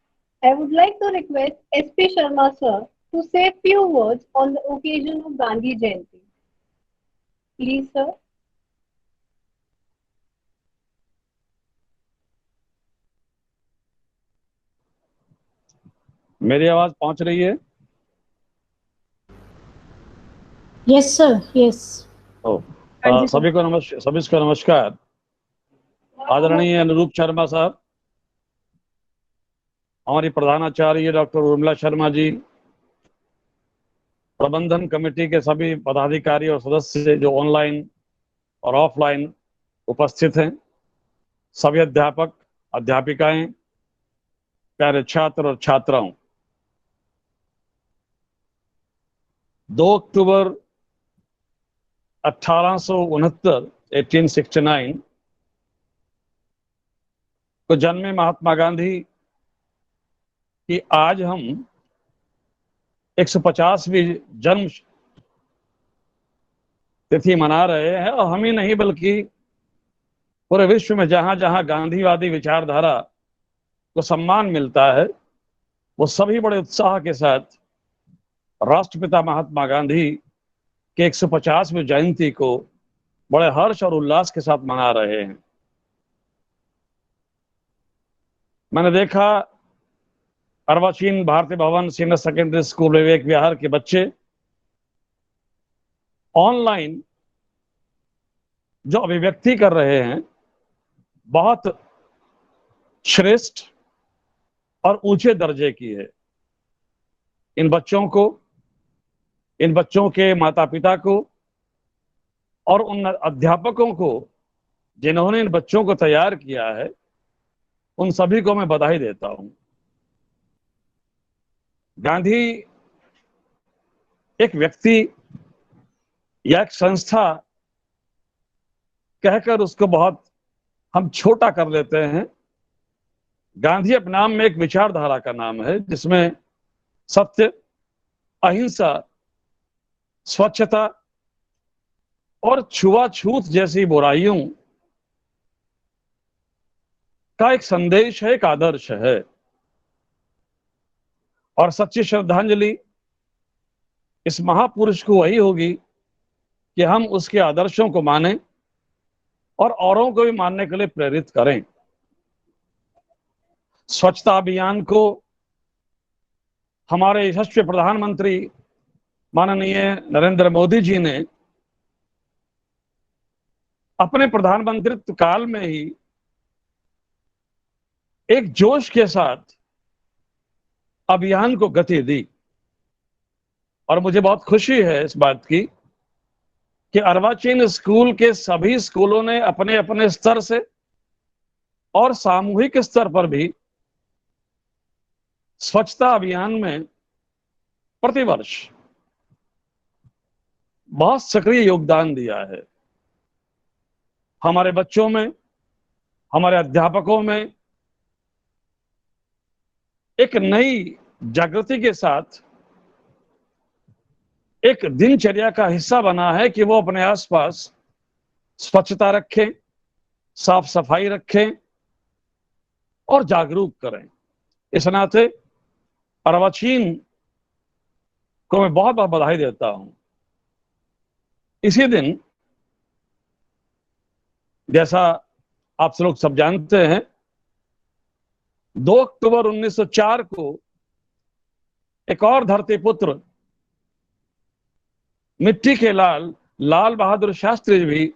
I would like to request S.P. Sharma sir to say few words on the occasion of Gandhi Jayanti. Please, sir. मेरी आवाज पहुंच रही है? Yes, sir. Yes. सभी को नमस्कार। आदरणीय अनुरूप शर्मा साहब, हमारी प्रधानाचार्य डॉक्टर उर्मिला शर्मा जी, प्रबंधन कमेटी के सभी पदाधिकारी और सदस्य जो ऑनलाइन और ऑफलाइन उपस्थित हैं, सभी अध्यापक, अध्यापिकाएं, प्यारे छात्र और छात्राओं, 2 अक्टूबर 1869 को जन्मे महात्मा गांधी कि आज हम 150वीं जन्म तिथि मना रहे हैं। और हम ही नहीं बल्कि पूरे विश्व में जहां जहां गांधीवादी विचारधारा को सम्मान मिलता है, वो सभी बड़े उत्साह के साथ राष्ट्रपिता महात्मा गांधी के 150वीं जयंती को बड़े हर्ष और उल्लास के साथ मना रहे हैं। मैंने देखा अर्वाचीन भारतीय भवन senior secondary school Vivek Vihar के बच्चे ऑनलाइन जो अभिव्यक्ति कर रहे हैं, बहुत श्रेष्ठ और ऊंचे दर्जे की है। इन बच्चों को, इन बच्चों के माता पिता को और उन अध्यापकों को जिन्होंने इन बच्चों को तैयार किया है, उन सभी को मैं बधाई देता हूं। गांधी एक व्यक्ति या एक संस्था कहकर उसको बहुत हम छोटा कर लेते हैं। गांधी अपने नाम में एक विचारधारा का नाम है, जिसमें सत्य, अहिंसा, स्वच्छता और छुआछूत जैसी बुराइयों का एक संदेश है, एक आदर्श है। और सच्ची श्रद्धांजलि इस महापुरुष को वही होगी कि हम उसके आदर्शों को मानें और औरों को भी मानने के लिए प्रेरित करें। स्वच्छता अभियान को हमारे यशस्वी प्रधानमंत्री माननीय नरेंद्र मोदी जी ने अपने प्रधानमंत्रित्व काल में ही एक जोश के साथ अभियान को गति दी। और मुझे बहुत खुशी है इस बात की कि अर्वाचीन स्कूल के सभी स्कूलों ने अपने अपने स्तर से और सामूहिक स्तर पर भी स्वच्छता अभियान में प्रतिवर्ष बहुत सक्रिय योगदान दिया है। हमारे बच्चों में, हमारे अध्यापकों में एक नई जागृति के साथ एक दिनचर्या का हिस्सा बना है कि वो अपने आसपास स्वच्छता रखें, साफ सफाई रखें और जागरूक करें। इस नाते अर्वाचीन को मैं बहुत बहुत बधाई देता हूं। इसी दिन, जैसा आप लोग सब जानते हैं, 2 अक्टूबर 1904 को एक और धरती पुत्र मिट्टी के लाल लाल बहादुर शास्त्री भी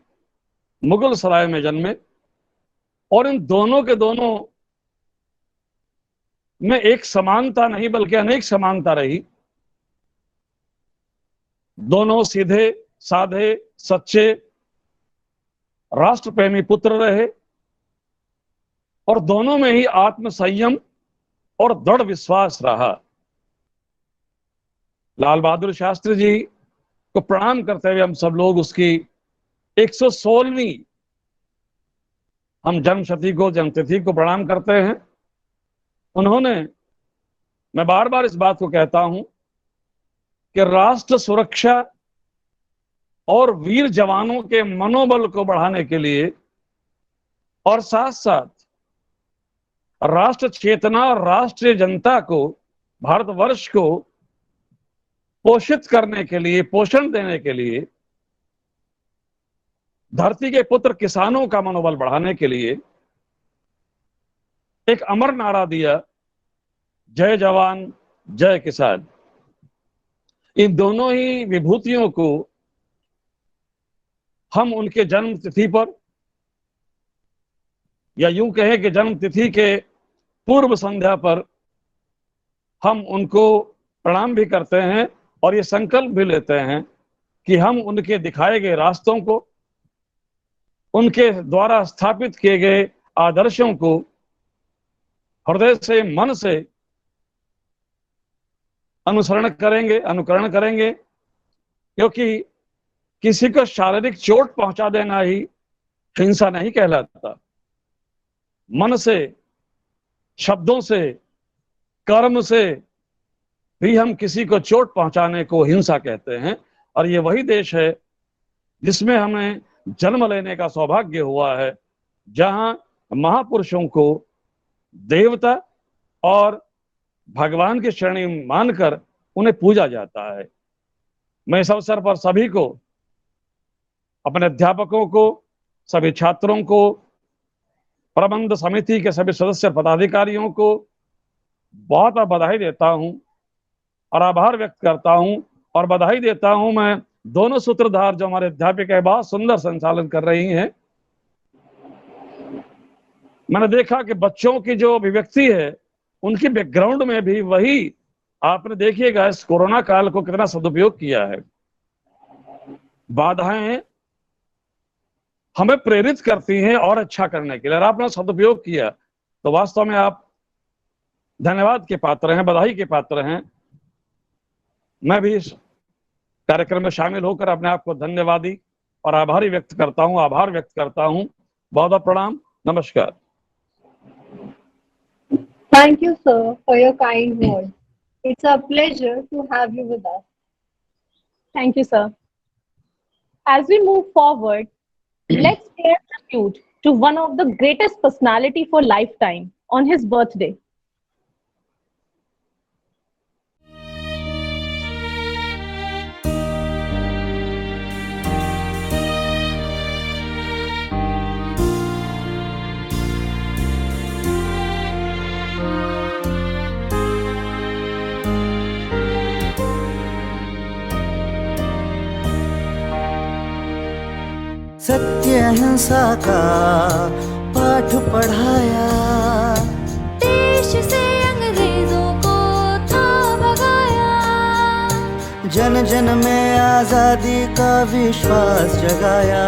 मुगल सराय में जन्मे और इन दोनों के दोनों में एक समानता नहीं बल्कि अनेक समानता रही। दोनों सीधे साधे सच्चे राष्ट्रप्रेमी पुत्र रहे और दोनों में ही आत्म संयम और दृढ़ विश्वास रहा। लाल बहादुर शास्त्री जी को प्रणाम करते हुए हम सब लोग उसकी 116वीं हम जन्मतिथि को प्रणाम करते हैं। उन्होंने, मैं बार बार इस बात को कहता हूं कि राष्ट्र सुरक्षा और वीर जवानों के मनोबल को बढ़ाने के लिए और साथ साथ राष्ट्र चेतना और राष्ट्रीय जनता को, भारतवर्ष को पोषित करने के लिए, पोषण देने के लिए, धरती के पुत्र किसानों का मनोबल बढ़ाने के लिए एक अमर नारा दिया, जय जवान जय किसान। इन दोनों ही विभूतियों को हम उनके जन्म तिथि पर, या यूं कहें कि जन्म तिथि के पूर्व संध्या पर हम उनको प्रणाम भी करते हैं और ये संकल्प भी लेते हैं कि हम उनके दिखाए गए रास्तों को, उनके द्वारा स्थापित किए गए आदर्शों को हृदय से, मन से अनुसरण करेंगे, अनुकरण करेंगे, क्योंकि किसी को शारीरिक चोट पहुंचा देना ही हिंसा नहीं कहलाता। मन से, शब्दों से, कर्म से भी हम किसी को चोट पहुंचाने को हिंसा कहते हैं। और ये वही देश है जिसमें हमें जन्म लेने का सौभाग्य हुआ है, जहां महापुरुषों को देवता और भगवान की श्रेणी मानकर उन्हें पूजा जाता है। मैं इस अवसर पर सभी को, अपने अध्यापकों को, सभी छात्रों को, प्रबंध समिति के सभी सदस्य पदाधिकारियों को बहुत बहुत बधाई देता हूं और आभार व्यक्त करता हूं। और बधाई देता हूं मैं दोनों सूत्रधार जो हमारे अध्यापिका बहुत सुंदर संचालन कर रही हैं। मैंने देखा कि बच्चों की जो अभिव्यक्ति है, उनकी बैकग्राउंड में भी वही, आपने देखिएगा इस कोरोना काल को कितना सदुपयोग किया है। बाधाएं हमें प्रेरित करती हैं और अच्छा करने के लिए, और आपने सदुपयोग किया तो वास्तव में आप धन्यवाद के पात्र हैं, बधाई के पात्र हैं। मैं भी इस कार्यक्रम में शामिल होकर अपने आप को धन्यवादी और आभारी व्यक्त करता हूं, आभार व्यक्त करता हूं। बहुत बहुत प्रणाम, नमस्कार। Thank you, sir, for your kind words. It's a pleasure to have you with us. Thank you, sir. As we move forward, let's pay a tribute to one of the greatest personality for lifetime on his birthday. सत्य अहिंसा का पाठ पढ़ाया, देश से अंग्रेजों को था भगाया, जन जन में आजादी का विश्वास जगाया,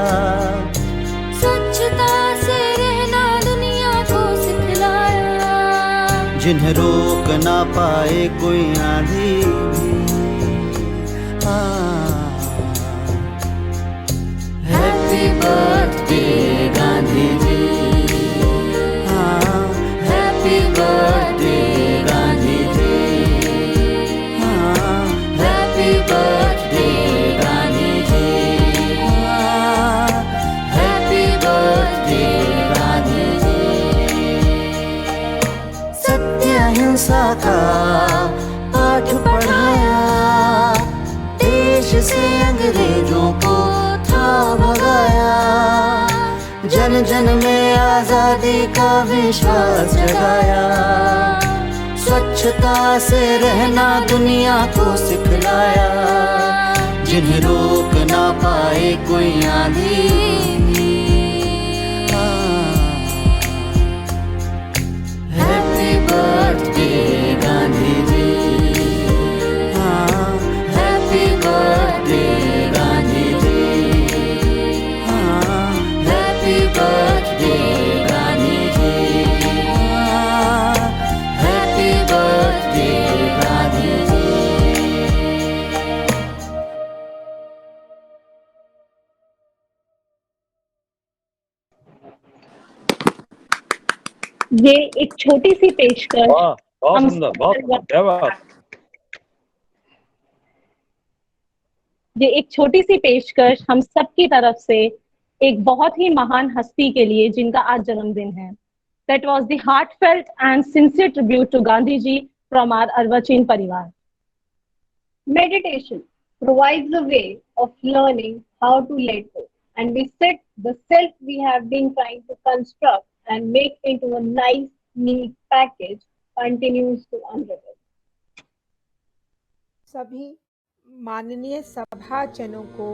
स्वच्छता से रहना दुनिया को सिखलाया, जिन्हें रोक ना पाए कोई आंधी भी। Happy birthday Gandhi ji, happy birthday Gandhi ji, happy birthday Gandhi ji, happy birthday Gandhi ji. सत्य अहिंसा का पाठ पढ़ाया, देश से अंग्रेजों को भगाया, जन जन में आजादी का विश्वास जगाया, स्वच्छता से रहना दुनिया को सिखलाया, जिन्हें रोक ना पाए कोई आंधी। Happy birthday Gandhi ji, happy birthday Gandhi ji, happy birthday Gandhi ji, happy birthday Gandhi ji. ये एक छोटी सी पेशकश बहुत सुंदर, बहुत धन्यवाद। ये एक छोटी सी पेशकश हम सब की तरफ से एक बहुत ही महान हस्ती के लिए जिनका आज जन्मदिन है। That was the heartfelt and sincere tribute to Gandhi ji from our Arvachin परिवार। Meditation provides a way of learning how to let go, and we set the self we have been trying to construct and make into a nice, neat package continues to unravel. सभी माननीय सभाजनों को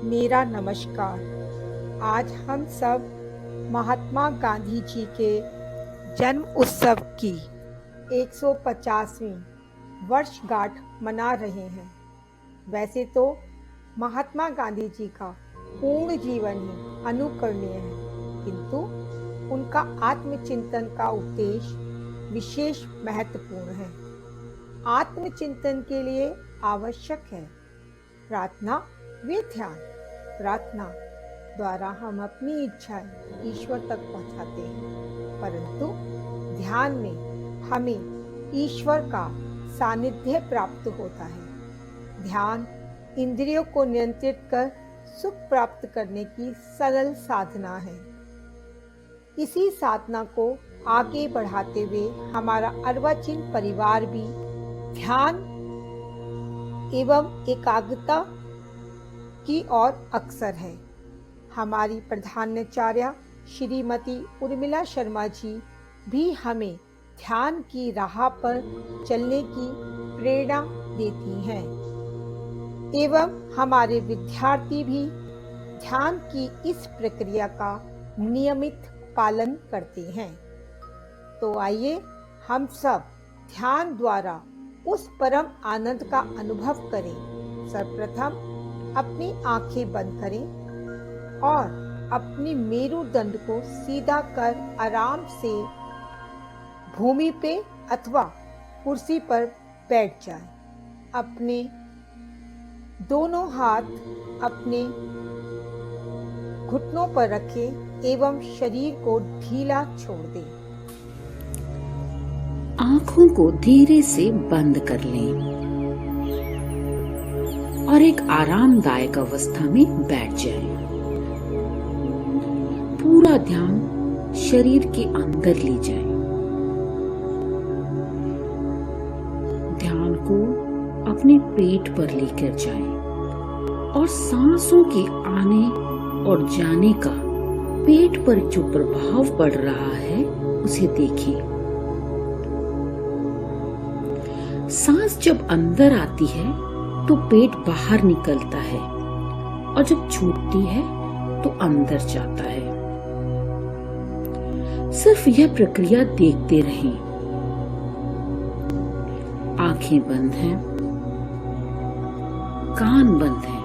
मेरा नमस्कार। आज हम सब महात्मा गांधी जी के जन्म उत्सव की 150वीं वर्षगांठ मना रहे हैं। वैसे तो महात्मा गांधी जी का पूर्ण जीवन ही अनुकरणीय है, किंतु उनका आत्मचिंतन का उपदेश विशेष महत्वपूर्ण है। आत्मचिंतन के लिए आवश्यक है प्रार्थना व ध्यान। प्रार्थना द्वारा हम अपनी इच्छाएं ईश्वर तक पहुंचाते हैं, परंतु ध्यान में हमें ईश्वर का सानिध्य प्राप्त होता है। ध्यान इंद्रियों को नियंत्रित कर सुख प्राप्त करने की सरल साधना है। इसी साधना को आगे बढ़ाते हुए हमारा अर्वाचीन परिवार भी ध्यान एवं एकाग्रता की ओर अग्रसर है। हमारी प्रधानाचार्य श्रीमती उर्मिला शर्मा जी भी हमें ध्यान की राह पर चलने की प्रेरणा देती हैं एवं हमारे विद्यार्थी भी ध्यान की इस प्रक्रिया का नियमित पालन करते हैं। तो आइए हम सब ध्यान द्वारा उस परम आनंद का अनुभव करें। सर्वप्रथम अपनी आंखें बंद करें और अपनी मेरुदंड को सीधा कर आराम से भूमि पे अथवा कुर्सी पर बैठ जाएं। अपने दोनों हाथ अपने घुटनों पर रखें एवं शरीर को ढीला छोड़ दें। आंखों को धीरे से बंद कर लें और एक आरामदायक अवस्था में बैठ जाएं। पूरा ध्यान शरीर के अंदर ले जाएं। ध्यान को अपने पेट पर लेकर जाएं और सांसों के आने और जाने का पेट पर जो प्रभाव पड़ रहा है उसे देखें। सांस जब अंदर आती है तो पेट बाहर निकलता है और जब छूटती है तो अंदर जाता है। सिर्फ यह प्रक्रिया देखते रहें। आंखें बंद हैं, कान बंद हैं,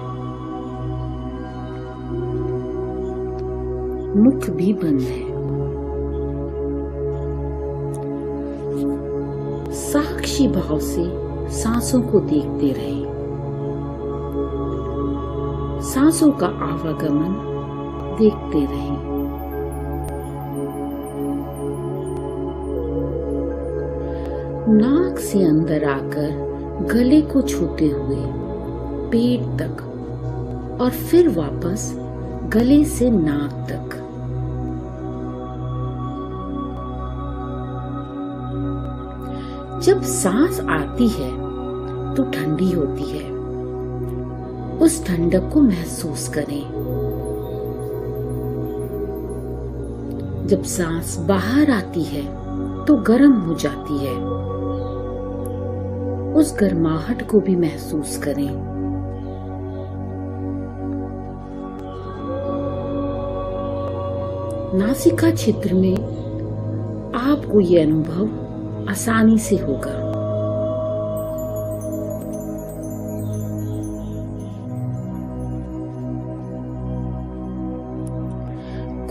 मुख भी बंद है। साक्षी भाव से सांसों को देखते रहें। सांसों का आवागमन देखते रहें। नाक से अंदर आकर गले को छूते हुए पेट तक और फिर वापस गले से नाक तक। जब सांस आती है तो ठंडी होती है, उस ठंडक को महसूस करें। जब सांस बाहर आती है तो गर्म हो जाती है, उस गर्माहट को भी महसूस करें। नासिका क्षेत्र में आपको ये अनुभव आसानी से होगा।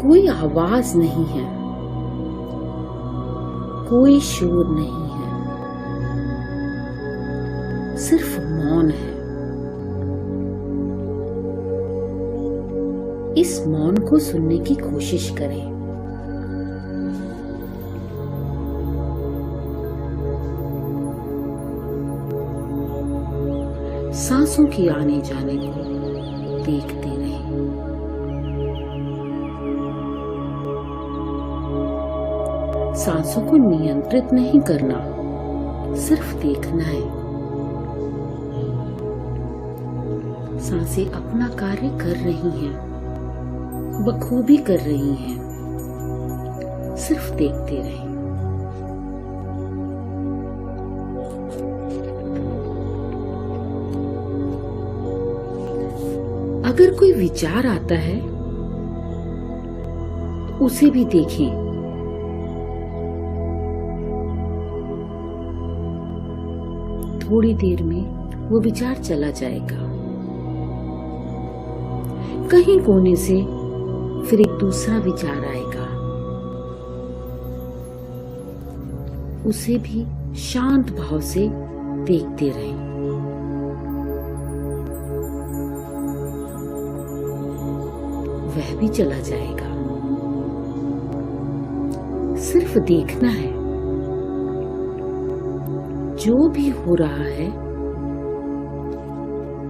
कोई आवाज नहीं है, कोई शोर नहीं है, सिर्फ मौन है। इस मौन को सुनने की कोशिश करें। सांसों के आने जाने को देखते रहें। सांसों को नियंत्रित नहीं करना, सिर्फ देखना है। सांसें अपना कार्य कर रही हैं, बखूबी कर रही हैं, सिर्फ देखते रहें। अगर कोई विचार आता है उसे भी देखें। थोड़ी देर में वो विचार चला जाएगा। कहीं कोने से फिर एक दूसरा विचार आएगा, उसे भी शांत भाव से देखते रहें। वह भी चला जाएगा। सिर्फ देखना है। जो भी हो रहा है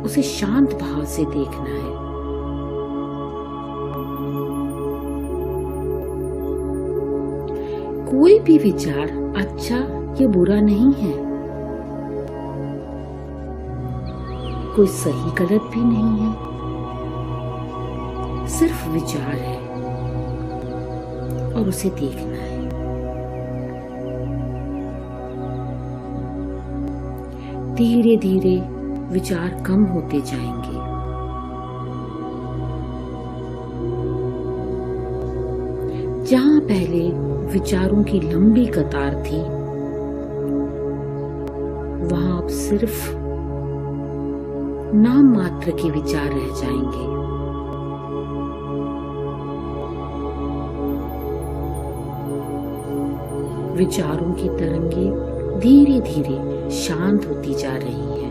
उसे शांत भाव से देखना है। कोई भी विचार अच्छा या बुरा नहीं है, कोई सही गलत भी नहीं है, सिर्फ विचार है और उसे देखना है। धीरे धीरे विचार कम होते जाएंगे। जहां पहले विचारों की लंबी कतार थी, वहां अब सिर्फ नाम मात्र के विचार रह जाएंगे। विचारों की तरंगे धीरे धीरे शांत होती जा रही है।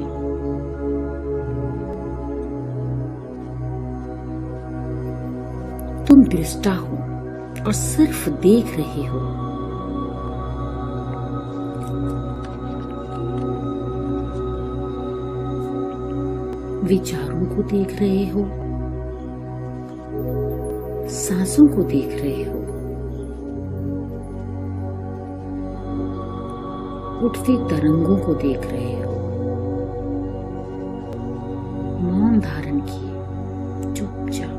तुम दृष्टा हो और सिर्फ देख रहे हो। विचारों को देख रहे हो, सांसों को देख रहे हो, उठती तरंगों को देख रहे हो। मौन धारण किए चुपचाप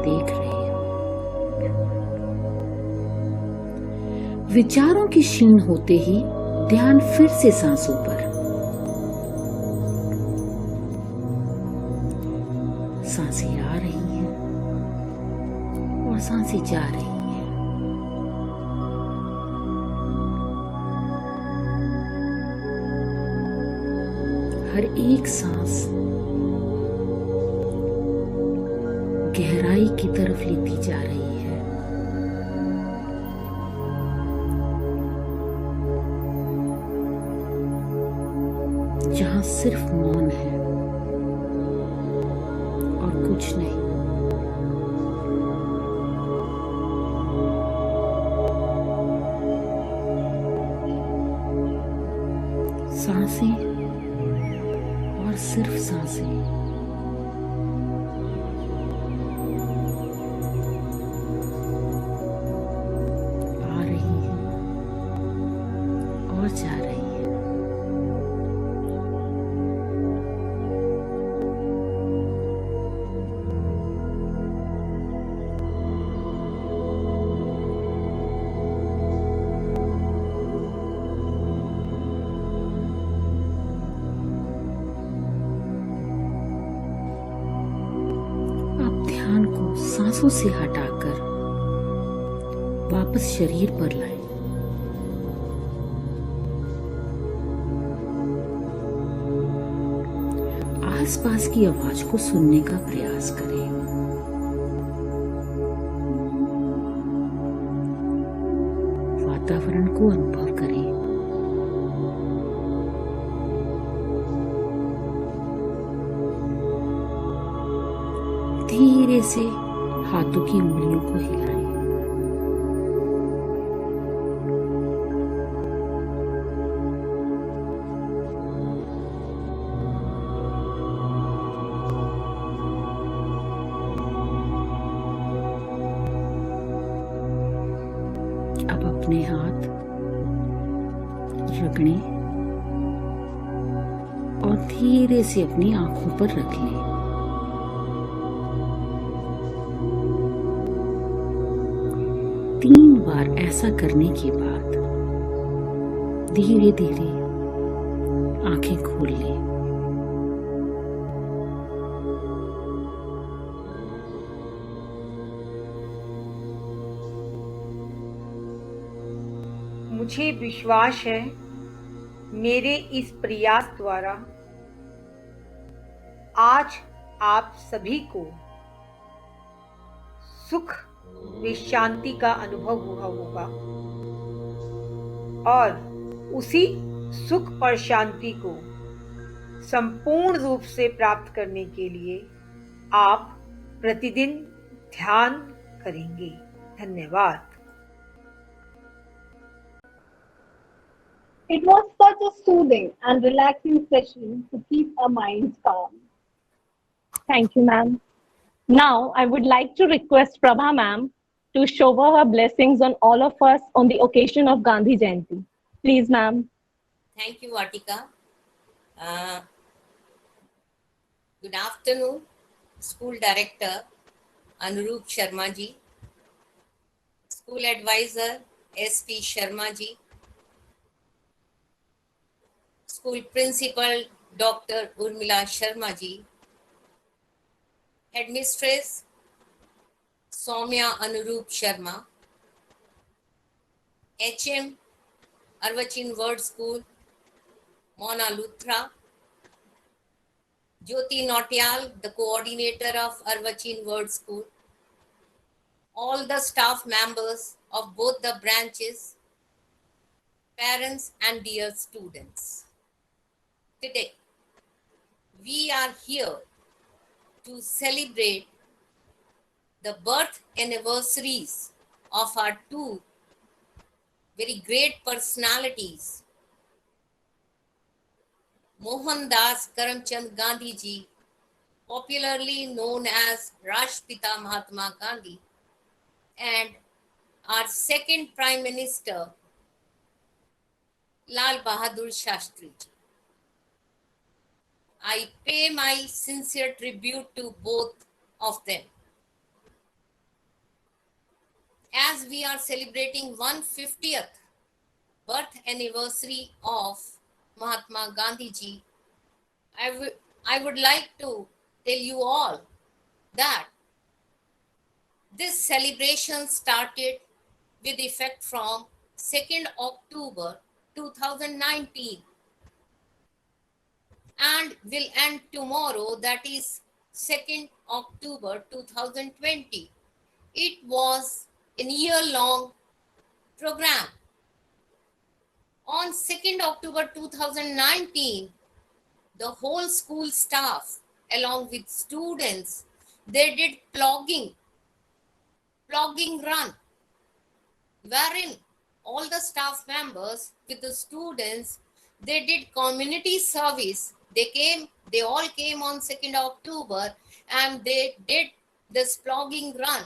देख रहे हो। विचारों की क्षीण होते ही ध्यान फिर से सांसों पर। सांसें आ रही हैं और सांसें जा रही हैं। हर एक सांस गहराई की तरफ लेती जा रही है। जहां सिर्फ मौन है और कुछ नहीं। सांसें और सिर्फ सांसें। आ रही हैं और जा रही हैं। सांसों से हटाकर वापस शरीर पर लाएं। आसपास की आवाज को सुनने का प्रयास करें। वातावरण को अनुभव करें। धीरे से हाथों की उंगलियों को हिलाएं। अब अपने हाथ रगड़ें और धीरे से अपनी आंखों पर रख लें। तीन बार ऐसा करने के बाद धीरे धीरे आंखें खोल लें। मुझे विश्वास है मेरे इस प्रयास द्वारा आज आप सभी को सुख व शांति का अनुभव हुआ होगा और उसी सुख और शांति को संपूर्ण रूप से प्राप्त करने के लिए आप प्रतिदिन ध्यान करेंगे। धन्यवाद। It was such a soothing and relaxing session to keep our minds calm. Thank you, ma'am. Now, I would like to request Prabha ma'am to shower her blessings on all of us on the occasion of Gandhi Jayanti. Please, ma'am. Thank you, Vatika. Good afternoon, School Director Anurup Sharma ji, School Advisor S.P. Sharma ji, School Principal Dr. Urmila Sharma ji, Headmistress Soumya Anurup Sharma, HM Arvachin Word School, Mona Luthra, Jyoti Nautiyal, the coordinator of Arvachin Word School, all the staff members of both the branches, parents and dear students. Today, we are here to celebrate the birth anniversaries of our two very great personalities, Mohandas Karamchand Gandhi ji, popularly known as Rashtrapita Mahatma Gandhi, and our second Prime Minister, Lal Bahadur Shastri ji. I pay my sincere tribute to both of them. As we are celebrating 150th birth anniversary of Mahatma Gandhi ji, I would like to tell you all that this celebration started with effect from 2nd October 2019 and will end tomorrow, that is 2nd October 2020. It was a year-long program. On 2nd October 2019, the whole school staff along with students, they did plogging run, wherein all the staff members with the students, they did community service. They all came on 2nd October and they did this plogging run.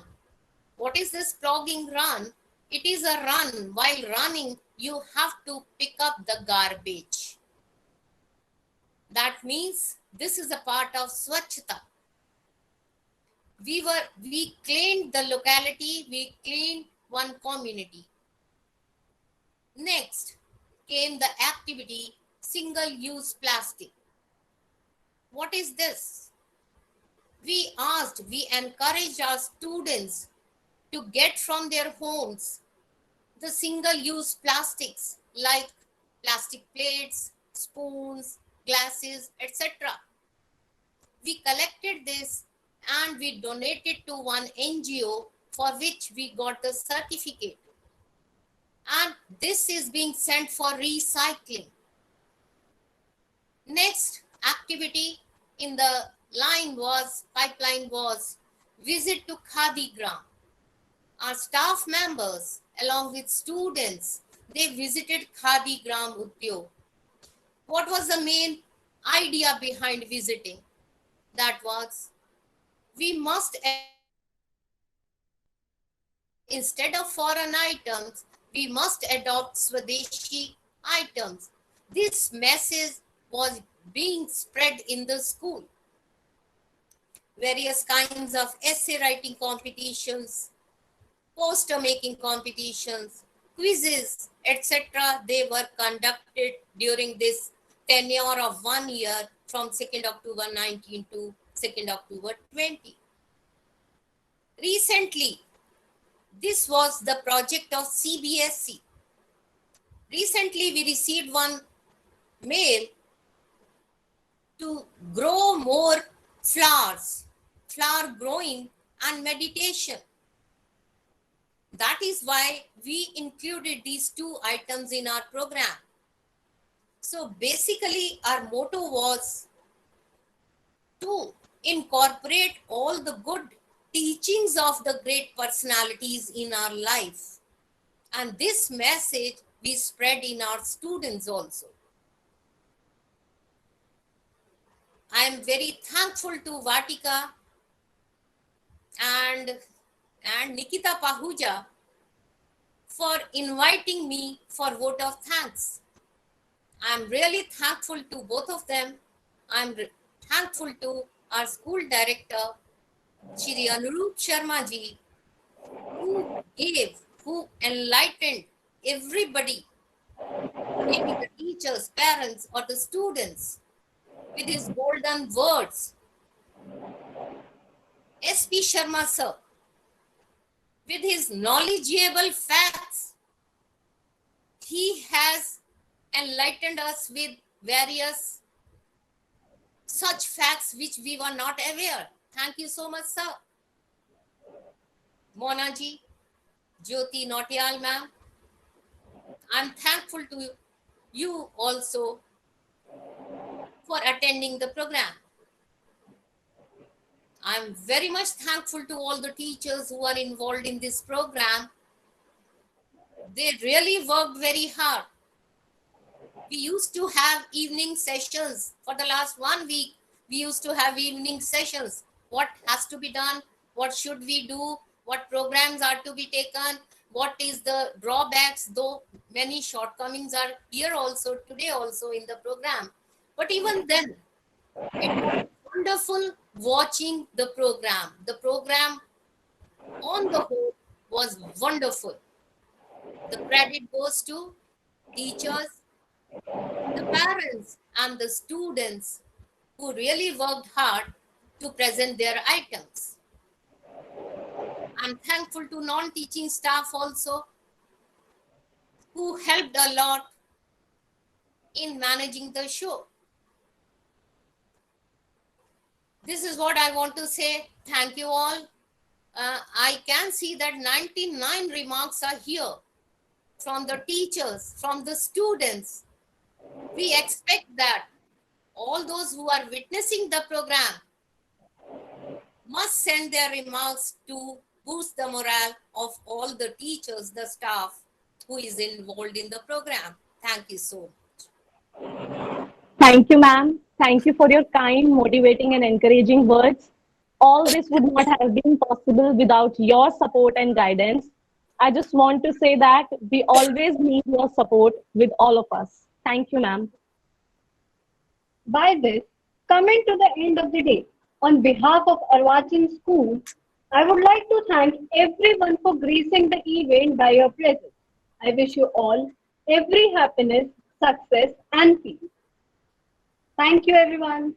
What is this plogging run? It is a run. While running, you have to pick up the garbage. That means this is a part of Swachhata. We cleaned the locality, we cleaned one community. Next came the activity single-use plastic. What is this? We encouraged our students to get from their homes the single-use plastics like plastic plates, spoons, glasses, etc. We collected this and we donated to one NGO for which we got the certificate. And this is being sent for recycling. Next activity in the pipeline was visit to Khadi Gram. Our staff members along with students, they visited Khadi Gram Udyog. What was the main idea behind visiting? That was, we must, instead of foreign items, we must adopt Swadeshi items. This message was being spread in the school. Various kinds of essay writing competitions, poster making competitions, quizzes, etc. They were conducted during this tenure of 1 year from 2nd October 19 to 2nd October 20. Recently, this was the project of CBSE. Recently, we received one mail to grow more flowers, flower growing and meditation. That is why we included these two items in our program. So basically, our motto was to incorporate all the good teachings of the great personalities in our life. And this message we spread in our students also. I am very thankful to Vatika and Nikita Pahuja for inviting me for vote of thanks. I'm really thankful to both of them. I'm thankful to our school director, Shri Anurup Sharma ji, who enlightened everybody, maybe the teachers, parents, or the students, with his golden words. S.P. Sharma sir, with his knowledgeable facts, he has enlightened us with various such facts which we were not aware. Thank you so much, sir. Mona ji, Jyoti Nautiyal ma'am, I'm thankful to you also for attending the program. I'm very much thankful to all the teachers who are involved in this program. They really worked very hard. We used to have evening sessions. For the last 1 week, we used to have evening sessions. What has to be done? What should we do? What programs are to be taken? What is the drawbacks? Though many shortcomings are here also, today also in the program. But even then, it was wonderful watching the program. The program on the whole was wonderful. The credit goes to teachers, the parents, and the students who really worked hard to present their items. I'm thankful to non-teaching staff also who helped a lot in managing the show. This is what I want to say. Thank you all. I can see that 99 remarks are here from the teachers, from the students. We expect that all those who are witnessing the program must send their remarks to boost the morale of all the teachers, the staff who is involved in the program. Thank you so much. Thank you, ma'am. Thank you for your kind, motivating, and encouraging words. All this would not have been possible without your support and guidance. I just want to say that we always need your support with all of us. Thank you, ma'am. By this, coming to the end of the day, on behalf of Arvachan School, I would like to thank everyone for gracing the event by your presence. I wish you all every happiness, success, and peace. Thank you, everyone.